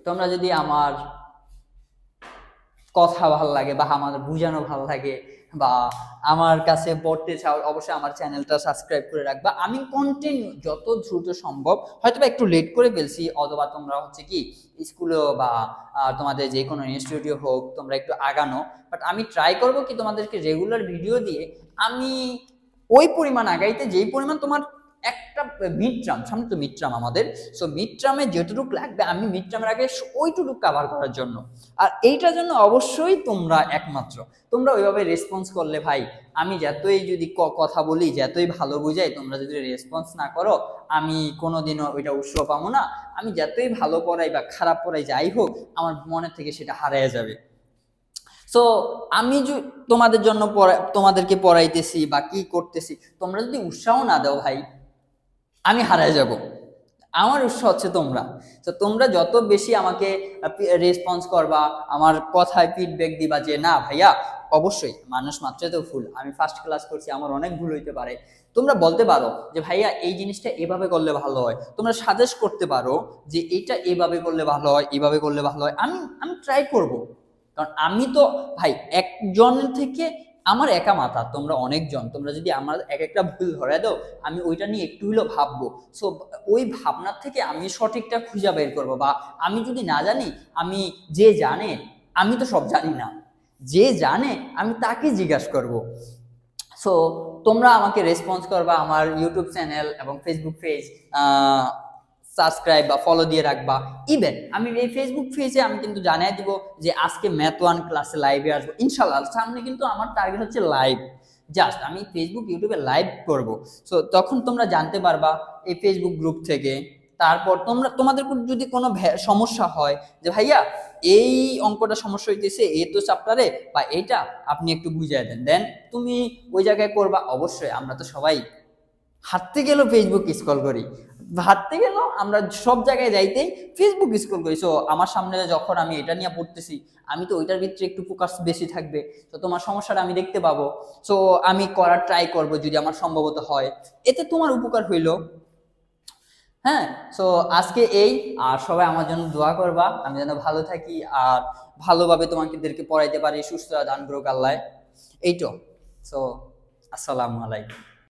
তোমরা যদি আমার কথা ভালো লাগে বা আমার বুঝানো ভালো লাগে বা আমার কাছে পড়তে চাও, অবশ্যই আমার চ্যানেলটা সাবস্ক্রাইব করে রাখবা। আমি কন্টিনিউ যত দ্রুত সম্ভব, হয়তো বা একটু লেট করে ফেলছি, অথবা তোমরা হচ্ছে কি স্কুলেও বা তোমাদের যে কোনো ইনস্টিটিউটে হোক তোমরা একটু আগানো, বাট আমি ট্রাই করব কি তোমাদেরকে রেগুলার ভিডিও দিয়ে আমি ওই পরিমাণ আগাইতে যেই পরিমাণ তোমার একটা মিড টার্ম, সামনে তো মিড টার্ম আমাদের, সো মিড টার্মে যেটুকু লাগবে আমি মিড টার্মের আগে ওইটুকু কভার করার জন্য। আর এইটার জন্য অবশ্যই তোমরা একমাত্র, তোমরা ওইভাবে রেসপন্স করলে ভাই, আমি যতই যদি কথা বলি, যতই ভালো বুঝাই, তোমরা যদি রেসপন্স না করো আমি কোনোদিনও ওইটা উৎসাহ পাবো না। আমি যতই ভালো পড়াই বা খারাপ পড়াই যাই হোক, আমার মনের থেকে সেটা হারিয়ে যাবে। সো আমি তোমাদের জন্য তোমাদেরকে পড়াইতেছি বা কি করতেছি, তোমরা যদি উৎসাহ না দাও ভাই, আমি হারায় যাব। আমার উৎসাহ হচ্ছে তোমরা। তো তোমরা যত বেশি আমাকে রেসপন্স করবা, আমার কথায় ফিডব্যাক দিবা যে না ভাইয়া, অবশ্যই মানুষ মাত্রই তো ভুল, আমি ফার্স্ট ক্লাস করছি, আমার অনেক ভুল হইতে পারে, তোমরা বলতে পারো যে ভাইয়া এই জিনিসটা এভাবে করলে ভালো হয়, তোমরা সাজেস্ট করতে পারো যে এটা এভাবে করলে ভালো হয়, এভাবে করলে ভালো হয়, আমি আমি ট্রাই করব। কারণ আমি তো ভাই একজন থেকে আমার একা মাথা, তোমরা অনেকজন, তোমরা যদি আমার এক একটা ভুল ধরে দাও, আমি ওইটা নিয়ে একটু হলেও ভাববো। সো ওই ভাবনার থেকে আমি সঠিকটা খুঁজে বের করবো, বা আমি যদি না জানি, আমি যে জানে, আমি তো সব জানি না, যে জানে আমি তাকে জিজ্ঞাসা করব। সো তোমরা আমাকে রেসপন্স করবা, আমার ইউটিউব চ্যানেল এবং ফেসবুক পেজ সাবস্ক্রাইব বা ফলো দিয়ে রাখবা। ইভেন আমি এই ফেসবুক পেজে আমি কিন্তু জানিয়ে দিব যে আজকে ম্যাথ 1 ক্লাসে লাইভে আসবো ইনশাল্লাহ। সামনে কিন্তু আমার টার্গেট হচ্ছে লাইভ, জাস্ট আমি ফেসবুক ইউটিউবে লাইভ করব। সো তখন তোমরা জানতে পারবা এই ফেসবুক গ্রুপ থেকে। তারপর তোমাদের যদি কোনো সমস্যা হয় যে ভাইয়া এই অঙ্কটা সমস্যা হইতেছে এই তো চ্যাপ্টারে, বা এইটা আপনি একটু বুঝিয়ে দেন, দেন তুমি ওই জায়গায় করবা। অবশ্যই আমরা তো সবাই হাঁটতে গেলেও ফেসবুক স্ক্রল করি, হাঁটতে গেলেও আমরা সব জায়গায় যাইতেই ফেসবুক স্ক্রল করি। সো আমার সামনে যখন আমি এটা নিয়ে পড়তেছি, আমি তো ওইটার ভিতরে একটু ফোকাস বেশি থাকবে, তো তোমার সমস্যাটা আমি দেখতে পাবো। সো আমি করার ট্রাই করব যদি আমার সম্ভবত হয়, এতে তোমার উপকার হইল। হ্যাঁ, সো আজকে এই, আর সবাই আমার জন্য দোয়া করবা, আমি যেন ভালো থাকি আর ভালোভাবে তোমাদেরকে পড়াইতে পারি, সুস্থ দান করুক আল্লাহ। এই তো। সো আসসালামু আলাইকুম।